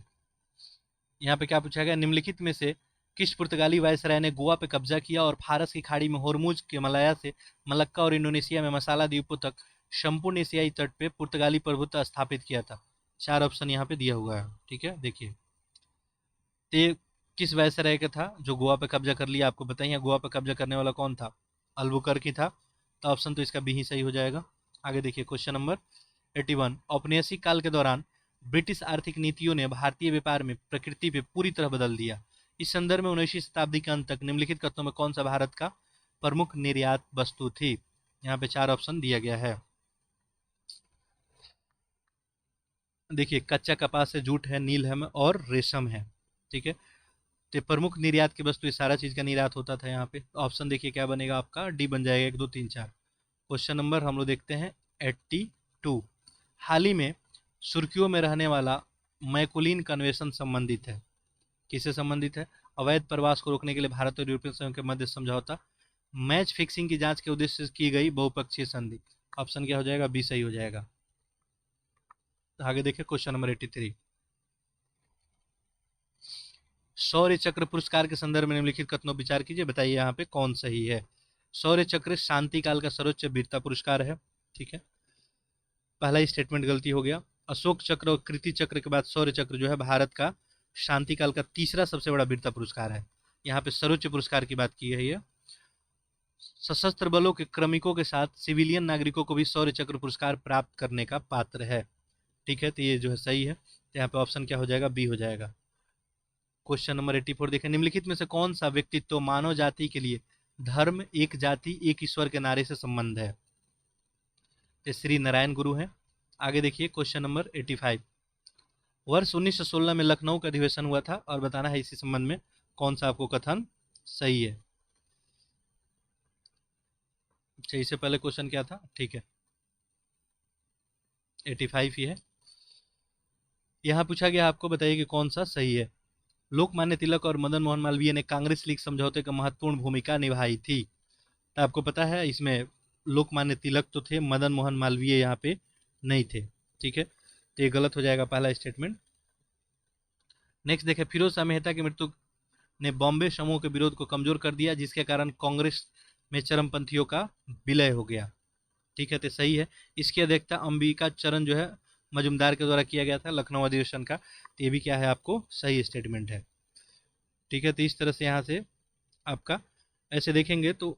यहाँ पे क्या पूछा गया, निम्नलिखित में से किस पुर्तगाली वायसराय ने गोवा पे कब्जा किया और फारस की खाड़ी में होर्मुज के मलाया से मलक्का और इंडोनेशिया में मसाला द्वीपों तक संपूर्ण एशियाई तट पे पुर्तगाली प्रभुत्व स्थापित किया था? 4 ऑप्शन यहाँ पे दिया हुआ है। ठीक है, देखिए, ते किस वायसराय का था जो गोवा पे कब्जा कर लिया? आपको बताइए गोवा पे कब्जा करने वाला कौन था? अल्बुकर्क था, तो ऑप्शन तो इसका बी ही सही हो जाएगा। आगे देखिए क्वेश्चन नंबर 81, औपनिवेशिक काल के दौरान ब्रिटिश आर्थिक नीतियों ने भारतीय व्यापार में प्रकृति पे पूरी तरह बदल दिया। इस संदर्भ में 19वीं शताब्दी के अंत तक निम्नलिखित कथनों में कौन सा भारत का प्रमुख निर्यात वस्तु थी? यहाँ पे 4 ऑप्शन दिया गया है। देखिए, कच्चा कपास है, जूट है, नील है और रेशम है। ठीक है, तो प्रमुख निर्यात की वस्तु, सारा चीज का निर्यात होता था यहाँ पे। ऑप्शन देखिए क्या बनेगा आपका? डी बन जाएगा। 1 2 3 4। क्वेश्चन नंबर हम लोग देखते हैं 82, हाल ही में सुर्खियों में रहने वाला मैकुलिन कन्वेंशन संबंधित है? किससे संबंधित है? अवैध प्रवास को रोकने के लिए भारत और यूरोपीय संघ के मध्य समझौता, मैच फिक्सिंग की जांच के उद्देश्य से की गई बहुपक्षीय संधि। ऑप्शन क्या हो जाएगा? बी सही हो जाएगा। आगे देखिए क्वेश्चन नंबर 83, शौर्य चक्र पुरस्कार के संदर्भ में निम्नलिखित कथनों विचार कीजिए, बताइए यहाँ पे कौन सही है। शौर्य चक्र शांति काल का सर्वोच्च वीरता पुरस्कार है। ठीक है, पहला ही स्टेटमेंट गलती हो गया। अशोक चक्र और कीर्ति चक्र के बाद शौर्य चक्र जो है भारत का शांति काल का तीसरा सबसे बड़ा वीरता पुरस्कार है। यहाँ पे सर्वोच्च पुरस्कार की बात की है। सशस्त्र बलों के क्रमिकों के साथ सिविलियन नागरिकों को भी शौर्य चक्र पुरस्कार प्राप्त करने का पात्र है। ठीक है, तो ये जो है सही है। तो यहाँ पे ऑप्शन क्या हो जाएगा, बी हो जाएगा। क्वेश्चन नंबर 84 देखें, निम्नलिखित में से कौन सा व्यक्तित्व मानव जाति के लिए धर्म एक जाति एक ईश्वर के नारे से संबंध है? तो श्री नारायण गुरु हैं। आगे देखिए क्वेश्चन नंबर 85, वर्ष 1916 में लखनऊ का अधिवेशन हुआ था और बताना है इसी संबंध में कौन सा आपको कथन सही है। अच्छा, इससे पहले क्वेश्चन क्या था? ठीक है, 85 ही है। यहाँ पूछा गया आपको बताइए कि कौन सा सही है। लोकमान्य तिलक और मदन मोहन मालवीय ने कांग्रेस लीग समझौते का महत्वपूर्ण भूमिका निभाई थी। तो आपको पता है इसमें लोकमान्य तिलक तो थे, मदन मोहन मालवीय यहाँ पे नहीं थे। ठीक है, तो ये गलत हो जाएगा पहला स्टेटमेंट। नेक्स्ट देखें, फिरोज शाह मेहता की मृत्यु ने बॉम्बे समूह के विरोध को कमजोर कर दिया, जिसके कारण कांग्रेस में चरमपंथियों का विलय हो गया। ठीक है, तो सही है। इसकी अध्यक्षता अंबिका चरण जो है मजुमदार के द्वारा किया गया था लखनऊ अधिवेशन का। तो ये भी क्या है, आपको सही स्टेटमेंट है। ठीक है, तो इस तरह से यहाँ से आपका ऐसे देखेंगे तो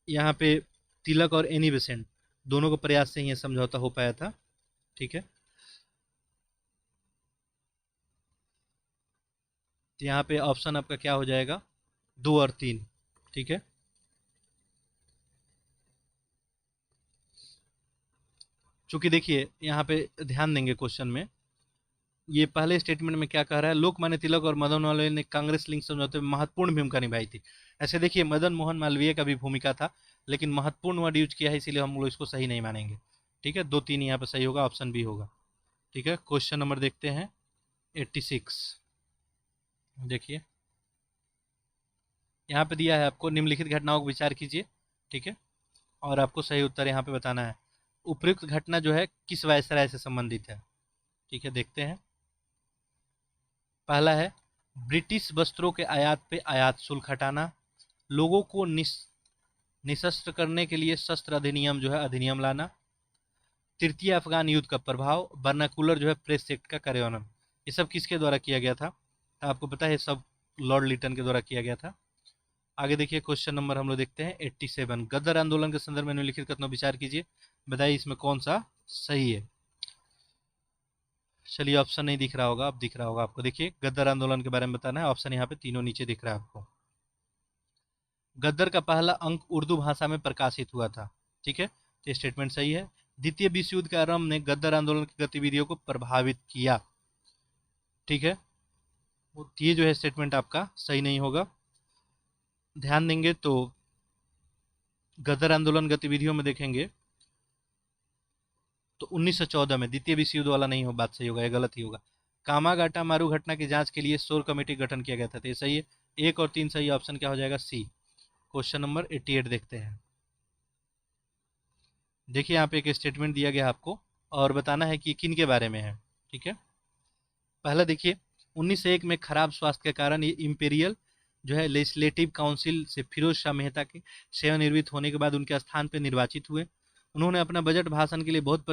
यहाँ पे तिलक और एनी बेसेंट दोनों को प्रयास से ये समझौता हो पाया था। ठीक है, तो यहाँ पे ऑप्शन आपका क्या हो जाएगा, 2 और 3। ठीक है, चूंकि देखिए यहाँ पे ध्यान देंगे क्वेश्चन में, ये पहले स्टेटमेंट में क्या कह रहा है, लोकमान्य तिलक और मदन मालवीय ने कांग्रेस लिंक समझौते में महत्वपूर्ण भूमिका निभाई थी। ऐसे देखिए मदन मोहन मालवीय का भी भूमिका था, लेकिन महत्वपूर्ण वर्ड यूज किया है, इसीलिए हम लोग इसको सही नहीं मानेंगे। ठीक है, 2 3 यहाँ पे सही होगा, ऑप्शन बी होगा। ठीक है, क्वेश्चन नंबर देखते हैं 86। देखिए यहाँ पे दिया है आपको, निम्नलिखित घटनाओं को विचार कीजिए। ठीक है, और आपको सही उत्तर यहाँ पे बताना है। उपयुक्त घटना जो है किस वायसराय से संबंधित है? ठीक है, देखते हैं। पहला है ब्रिटिश वस्त्रों के आयात पे आयात शुल्क हटाना, लोगों को निशस्त्र करने के लिए शस्त्र अधिनियम जो है अधिनियम लाना, तृतीय अफगान युद्ध का प्रभाव, बर्नाकुलर जो है प्रेस एक्ट का कार्यान्वयन। ये सब किसके द्वारा किया गया था? तो आपको पता है सब लॉर्ड लिटन के द्वारा किया गया था। आगे देखिए क्वेश्चन नंबर हम लोग देखते हैं 87, गदर आंदोलन के संदर्भ में निम्नलिखित कथनों विचार कीजिए, बताइए इसमें कौन सा सही है। चलिए, ऑप्शन नहीं दिख रहा होगा, अब दिख रहा होगा आपको। देखिए गदर आंदोलन के बारे में बताना है, ऑप्शन यहाँ पे तीनों नीचे दिख रहा है आपको। गद्दर का पहला अंक उर्दू भाषा में प्रकाशित हुआ था। ठीक है, तो स्टेटमेंट सही है। द्वितीय विश्व युद्ध के आरंभ ने गद्दर आंदोलन की गतिविधियों को प्रभावित किया। ठीक है, ये जो है स्टेटमेंट आपका सही नहीं होगा। ध्यान देंगे तो गदर आंदोलन गतिविधियों में देखेंगे तो 1914 में, द्वितीय विश्व युद्ध वाला नहीं हो, बात सही होगा, ये गलत ही होगा। कामागाटा मारू घटना की जांच के लिए शोर कमेटी गठन किया गया था, तो ये सही है। 1 और 3 सही, ऑप्शन क्या हो जाएगा, सी। क्वेश्चन नंबर 88 देखते हैं। देखिए यहाँ पे एक स्टेटमेंट दिया गया आपको और बताना है कि किन के बारे में है। ठीक है, पहला देखिए 1901 में खराब स्वास्थ्य के कारण ये इंपीरियल जो है लेजिस्लेटिव काउंसिल से फिरोज शाह मेहता के सेवानिवृत्त होने के बाद उनके स्थान पर निर्वाचित हुए। उन्होंने अपना बजट भाषण के लिए बहुत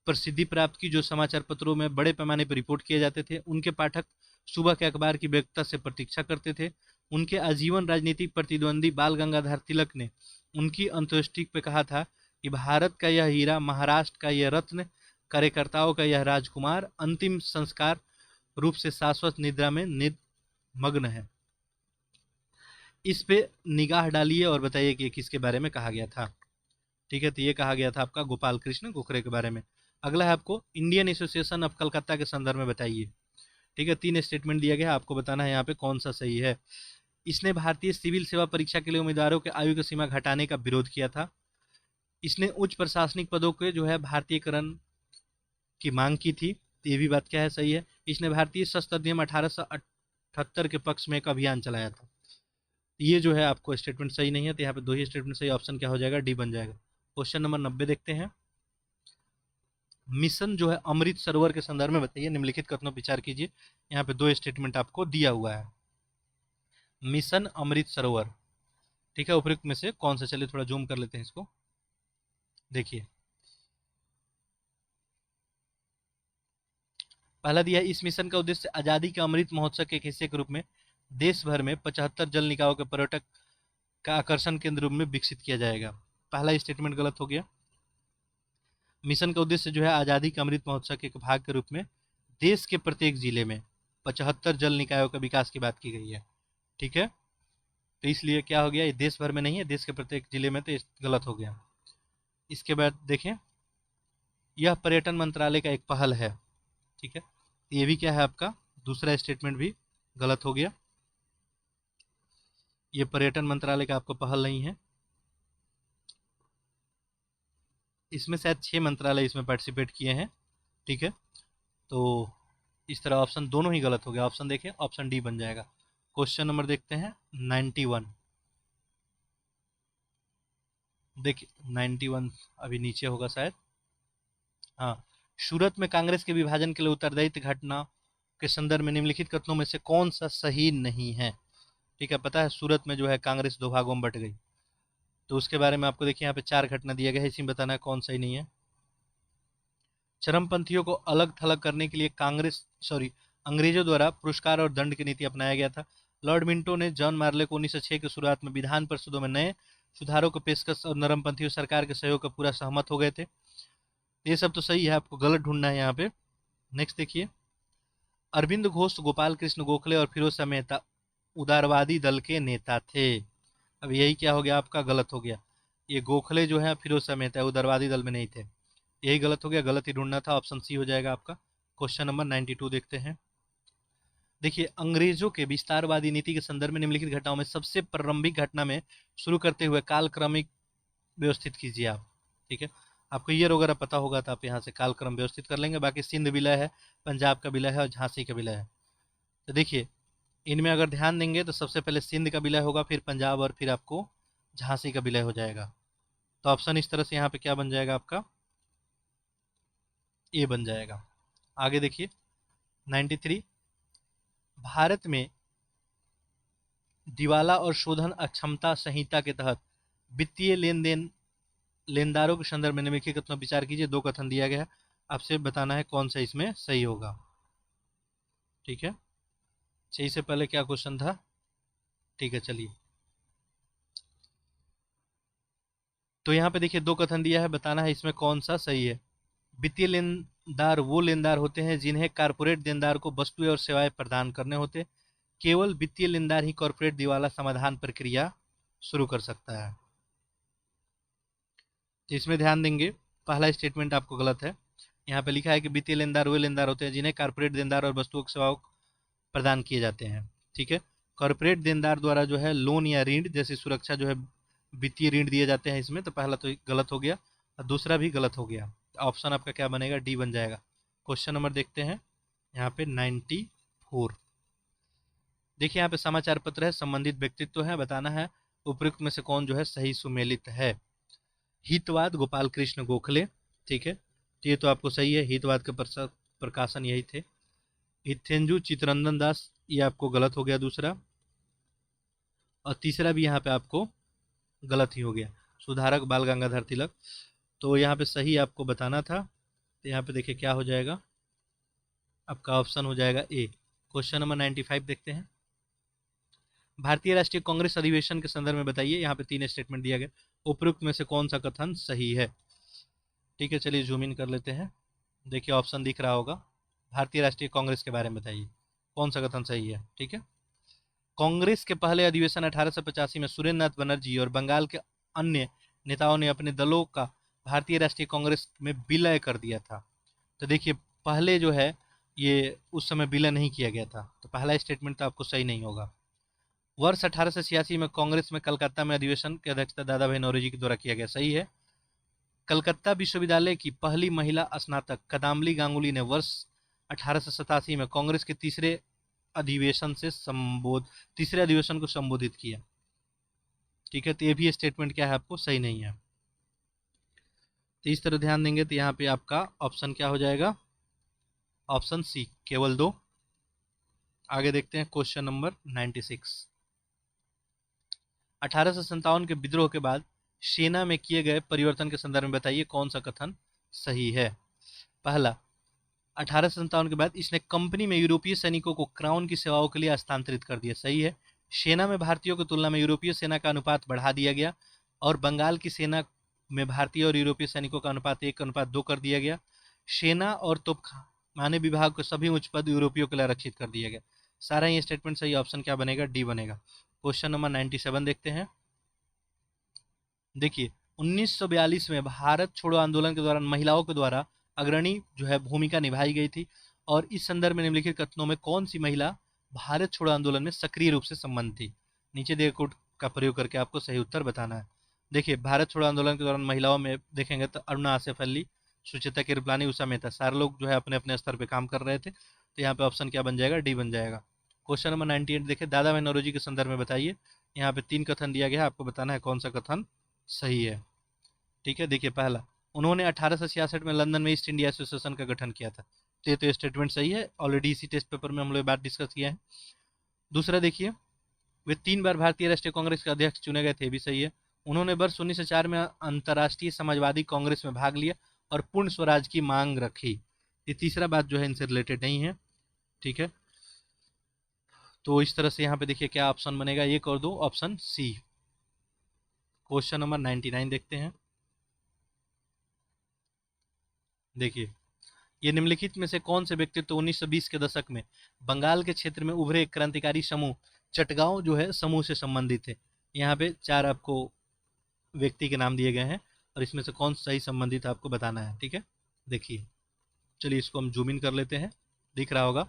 प्रसिद्धि प्राप्त की, जो समाचार पत्रों में बड़े पैमाने पर रिपोर्ट किए जाते थे। उनके पाठक सुबह के अखबार की व्यग्रता से प्रतीक्षा करते थे। उनके आजीवन राजनीतिक प्रतिद्वंदी बाल गंगाधर तिलक ने उनकी अंत्येष्टि पे कहा था कि भारत का यह हीरा, महाराष्ट्र का यह रत्न, कार्यकर्ताओं का यह राजकुमार अंतिम संस्कार रूप से शाश्वत निद्रा में मग्न है। इस पे निगाह डालिए और बताइए कि किसके बारे में कहा गया था। ठीक है, तो ये कहा गया था आपका गोपाल कृष्ण गोखले के बारे में। अगला है आपको इंडियन एसोसिएशन ऑफ कलकत्ता के संदर्भ में बताइए। ठीक है, 3 स्टेटमेंट दिया गया, आपको बताना है यहाँ पे कौन सा सही है। इसने भारतीय सिविल सेवा परीक्षा के लिए उम्मीदवारों के आयु की सीमा घटाने का विरोध किया था। इसने उच्च प्रशासनिक पदों के जो है भारतीयकरण की मांग की थी, तो ये भी बात क्या है, सही है। इसने भारतीय सशस्त्र अधिनियम 1878 के पक्ष में एक अभियान चलाया था। ये जो है आपको स्टेटमेंट सही नहीं है, तो यहाँ पे 2 ही स्टेटमेंट सही, ऑप्शन क्या हो जाएगा, डी बन जाएगा। क्वेश्चन नंबर 90 देखते हैं। मिशन जो है अमृत सरोवर के संदर्भ में बताइए, निम्नलिखित कथनों पर विचार कीजिए। यहाँ पे 2 स्टेटमेंट आपको दिया हुआ है। मिशन अमृत सरोवर, ठीक है, उपयुक्त में से कौन सा? चलिए थोड़ा जूम कर लेते हैं इसको। देखिए पहला दिया है, इस मिशन का उद्देश्य आजादी के अमृत महोत्सव के एक हिस्से के रूप में देश भर में 75 जल निकायों के पर्यटक का आकर्षण केंद्र रूप में विकसित किया जाएगा। पहला स्टेटमेंट गलत हो गया। मिशन का उद्देश्य जो है आजादी के अमृत महोत्सव के एक भाग के रूप में देश के प्रत्येक जिले में 75 जल निकायों का विकास की बात की गई है। ठीक है, तो इसलिए क्या हो गया, ये देश भर में नहीं है, देश के प्रत्येक जिले में, तो गलत हो गया। इसके बाद देखें, यह पर्यटन मंत्रालय का एक पहल है। ठीक है, ये भी क्या है आपका, दूसरा स्टेटमेंट भी गलत हो गया। ये पर्यटन मंत्रालय का आपको पहल नहीं है। इसमें शायद 6 मंत्रालय इसमें पार्टिसिपेट किए हैं। ठीक है, तो इस तरह ऑप्शन दोनों ही गलत हो गया। ऑप्शन देखें, ऑप्शन डी बन जाएगा। क्वेश्चन नंबर देखते हैं 91। देखिए 91 अभी नीचे होगा शायद। हाँ, सूरत में कांग्रेस के विभाजन के लिए उत्तरदायित्व घटना के संदर्भ में निम्नलिखित कथनों में से कौन सा सही नहीं है। ठीक है, पता है सूरत में जो है कांग्रेस दो भागों में बट गई, तो उसके बारे में आपको देखिए यहाँ पे 4 घटना दिया गया है, इसी में बताना है कौन सही नहीं है। चरमपंथियों को अलग थलग करने के लिए अंग्रेजों द्वारा पुरस्कार और दंड की नीति अपनाया गया था। लॉर्ड मिंटो ने जॉन मार्ले को 1906 की शुरुआत में विधान परिषदों में नए सुधारों को पेशकश और नरमपंथियों सरकार के सहयोग का पूरा सहमत हो गए थे। ये सब तो सही है, आपको गलत ढूंढना है यहाँ पे। नेक्स्ट देखिए, अरविंद घोष गोपाल कृष्ण गोखले और फिरोज शाह मेहता उदारवादी दल के नेता थे। अब यही क्या हो गया आपका, गलत हो गया। ये गोखले जो है फिरोज शाह मेहता उदारवादी दल में नहीं थे, यही गलत हो गया। गलत ही ढूंढना था, ऑप्शन सी हो जाएगा आपका। क्वेश्चन नंबर 92 देखते हैं। देखिए, अंग्रेजों के विस्तारवादी नीति के संदर्भ में निम्नलिखित घटनाओं में सबसे प्रारंभिक घटना में शुरू करते हुए कालक्रमिक व्यवस्थित कीजिए आप। ठीक है, आपको ईयर वगैरह पता होगा तो आप यहाँ से कालक्रम व्यवस्थित कर लेंगे। बाकी सिंध विलय है, पंजाब का विलय है और झांसी का विलय है। तो देखिए इनमें अगर ध्यान देंगे तो सबसे पहले सिंध का विलय होगा, फिर पंजाब और फिर आपको झांसी का विलय हो जाएगा। तो ऑप्शन इस तरह से यहाँ पे क्या बन जाएगा आपका, ए बन जाएगा। आगे देखिए 93, भारत में दिवाला और शोधन अक्षमता संहिता के तहत वित्तीय लेनदारों के संदर्भ में निम्नलिखित कथनों पर विचार कीजिए। 2 कथन दिया गया है, आपसे बताना है कौन सा इसमें सही होगा। ठीक है, सही से पहले क्या क्वेश्चन था। ठीक है, चलिए तो यहाँ पे देखिए 2 कथन दिया है, बताना है इसमें कौन सा सही है। वित्तीय लेनदार वो लेनदार होते हैं जिन्हें कारपोरेट देनदार को वस्तुएं और सेवाएं प्रदान करने होते। केवल वित्तीय लेनदार ही कॉर्पोरेट दिवाला समाधान प्रक्रिया शुरू कर सकता है। तो इसमें ध्यान देंगे, पहला स्टेटमेंट आपको गलत है। यहाँ पे लिखा है कि वित्तीय लेनदार वे लेनदार होते हैं जिन्हें कारपोरेट देनदार और वस्तुओं की सेवाओं प्रदान किए जाते हैं। ठीक है, कॉर्पोरेट देनदार द्वारा जो है लोन या ऋण जैसी सुरक्षा जो है वित्तीय ऋण दिए जाते हैं इसमें। तो पहला तो गलत हो गया और दूसरा भी गलत हो गया। ऑप्शन आपका क्या बनेगा, डी बन जाएगा। क्वेश्चन नंबर देखते हैं यहाँ पे 94। देखिए यहाँ पे समाचार पत्र है, संबंधित व्यक्तित्व है, बताना है उपयुक्त में से कौन जो है सही सुमेलित है। हितवाद गोपाल कृष्ण गोखले। ठीक है, तो ये तो आपको सही है, हितवाद के प्रकाशन यही थे। हितेंजु चितरंजन दास, ये आपको गलत हो गया दूसरा, और तीसरा भी यहाँ पे आपको गलत ही हो गया, सुधारक बाल गंगाधर तिलक। तो यहाँ पे सही आपको बताना था। तो यहाँ पे देखिए क्या हो जाएगा, आपका ऑप्शन हो जाएगा ए। क्वेश्चन नंबर 95 देखते हैं। भारतीय राष्ट्रीय कांग्रेस अधिवेशन के संदर्भ में बताइए। यहाँ पे 3 स्टेटमेंट दिया गया, उपयुक्त में से कौन सा कथन सही है। ठीक है, चलिए जूम इन कर लेते हैं। देखिए ऑप्शन दिख रहा होगा, भारतीय राष्ट्रीय कांग्रेस के बारे में बताइए कौन सा कथन सही है। ठीक है, कांग्रेस के पहले अधिवेशन 1885 में सुरेंद्र नाथ बनर्जी और बंगाल के अन्य नेताओं ने अपने दलों का भारतीय राष्ट्रीय कांग्रेस में विलय कर दिया था। तो देखिए पहले जो है ये उस समय विलय नहीं किया गया था, तो पहला स्टेटमेंट तो आपको सही नहीं होगा। वर्ष 1886 में कांग्रेस में कलकत्ता में अधिवेशन की अध्यक्षता दादा भाई नौरोजी के द्वारा किया गया, सही है। कलकत्ता विश्वविद्यालय की पहली महिला स्नातक कदाम्बली गांगुली ने वर्ष 1887 में कांग्रेस के तीसरे अधिवेशन को संबोधित किया। ठीक है, तो ये भी स्टेटमेंट क्या है आपको सही नहीं है। तो इस तरह ध्यान देंगे तो यहाँ पे आपका ऑप्शन क्या हो जाएगा, ऑप्शन सी, केवल 2। आगे देखते हैं क्वेश्चन नंबर 96। 1857 के विद्रोह के बाद सेना में किए गए परिवर्तन के संदर्भ में बताइए कौन सा कथन सही है। पहला, 1857 के बाद इसने कंपनी में यूरोपीय सैनिकों को क्राउन की सेवाओं के लिए हस्तांतरित कर दिया। सही है। सेना में भारतीयों की तुलना में यूरोपीय सेना का अनुपात बढ़ा दिया गया और बंगाल की सेना में भारतीय और यूरोपीय सैनिकों का अनुपात 1:2 कर दिया गया। सेना और तोपखाने विभाग को सभी उच्च पद यूरोपियों के लिए आरक्षित कर दिया गया। सारा ये स्टेटमेंट सही, ऑप्शन क्या बनेगा? डी बनेगा। क्वेश्चन नंबर 97 देखते हैं। देखिए 1942 में भारत छोड़ो आंदोलन के दौरान महिलाओं के द्वारा अग्रणी जो है भूमिका निभाई गई थी, और इस संदर्भ में निम्नलिखित कथनों में कौन सी महिला भारत छोड़ो आंदोलन में सक्रिय रूप से संबंध थी? नीचे दिए कोड का प्रयोग करके आपको सही उत्तर बताना है। देखिए भारत छोड़ो आंदोलन के दौरान महिलाओं में देखेंगे तो अरुणा आसिफ अली, सुचिता किरपलानी, उषा मेहता, सारे लोग जो है अपने अपने स्तर पर काम कर रहे थे। तो यहाँ पे ऑप्शन क्या बन जाएगा? डी बन जाएगा। क्वेश्चन नंबर 98 देखिए, दादा भाई नौरोजी के संदर्भ में बताइए। यहाँ पे 3 कथन दिया गया है, आपको बताना है कौन सा कथन सही है। ठीक है, देखिए पहला, उन्होंने 1866 में लंदन में ईस्ट इंडिया एसोसिएशन का गठन किया था। तो ये स्टेटमेंट सही है, ऑलरेडी इसी टेस्ट पेपर में हम लोग बात डिस्कस किया है। दूसरा देखिए, वे 3 बार भारतीय राष्ट्रीय कांग्रेस के अध्यक्ष चुने गए थे, भी सही है। उन्होंने वर्ष 1904 में अंतर्राष्ट्रीय समाजवादी कांग्रेस में भाग लिया और पूर्ण स्वराज की मांग रखी। ये तीसरा बात जो है इनसे रिलेटेड नहीं है। ठीक है, तो इस तरह से यहाँ पे देखिए क्या ऑप्शन बनेगा, 1 और 2, ऑप्शन सी। क्वेश्चन नंबर 99 देखते हैं। देखिए, ये निम्नलिखित में से कौन से व्यक्तित्व 1920 के दशक में बंगाल के क्षेत्र में उभरे एक क्रांतिकारी समूह चटगांव जो है समूह से संबंधित है? यहाँ पे 4 आपको व्यक्ति के नाम दिए गए हैं और इसमें से कौन सही संबंधित आपको बताना है। ठीक है, देखिए, चलिए इसको हम जूम इन कर लेते हैं, दिख रहा होगा।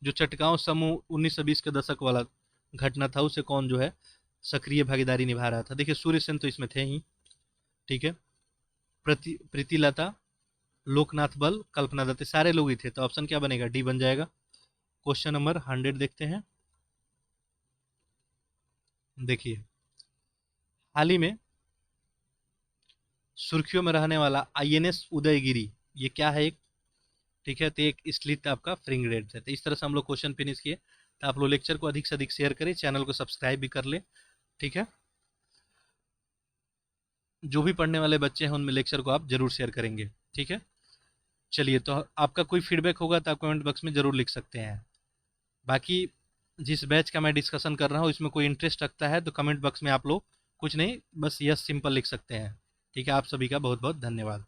जो चटगांव समूह 1920 के दशक वाला घटना था, उसे कौन जो है सक्रिय भागीदारी निभा रहा था? देखिए सूर्य सेन तो इसमें थे ही। ठीक है, प्रीतिलता, लोकनाथ बल, कल्पना दत्त, सारे लोग ही थे। तो ऑप्शन क्या बनेगा? डी बन जाएगा। क्वेश्चन नंबर 100 देखते हैं। देखिए, हाल ही में सुर्खियों में रहने वाला आईएनएस उदयगिरी, ये क्या है? एक, ठीक है, तो एक स्लिट आपका फ्रिगेट है। तो इस तरह से हम लोग क्वेश्चन फिनिश किए। तो आप लोग लेक्चर को अधिक से अधिक शेयर करें, चैनल को सब्सक्राइब भी कर ले। ठीक है, जो भी पढ़ने वाले बच्चे हैं उनमें लेक्चर को आप जरूर शेयर करेंगे। ठीक है, चलिए, तो आपका कोई फीडबैक होगा तो आप कमेंट बॉक्स में ज़रूर लिख सकते हैं। बाकी जिस बैच का मैं डिस्कशन कर रहा हूँ इसमें कोई इंटरेस्ट रखता है तो कमेंट बॉक्स में आप लोग कुछ नहीं, बस यस सिंपल लिख सकते हैं। ठीक है, आप सभी का बहुत बहुत धन्यवाद।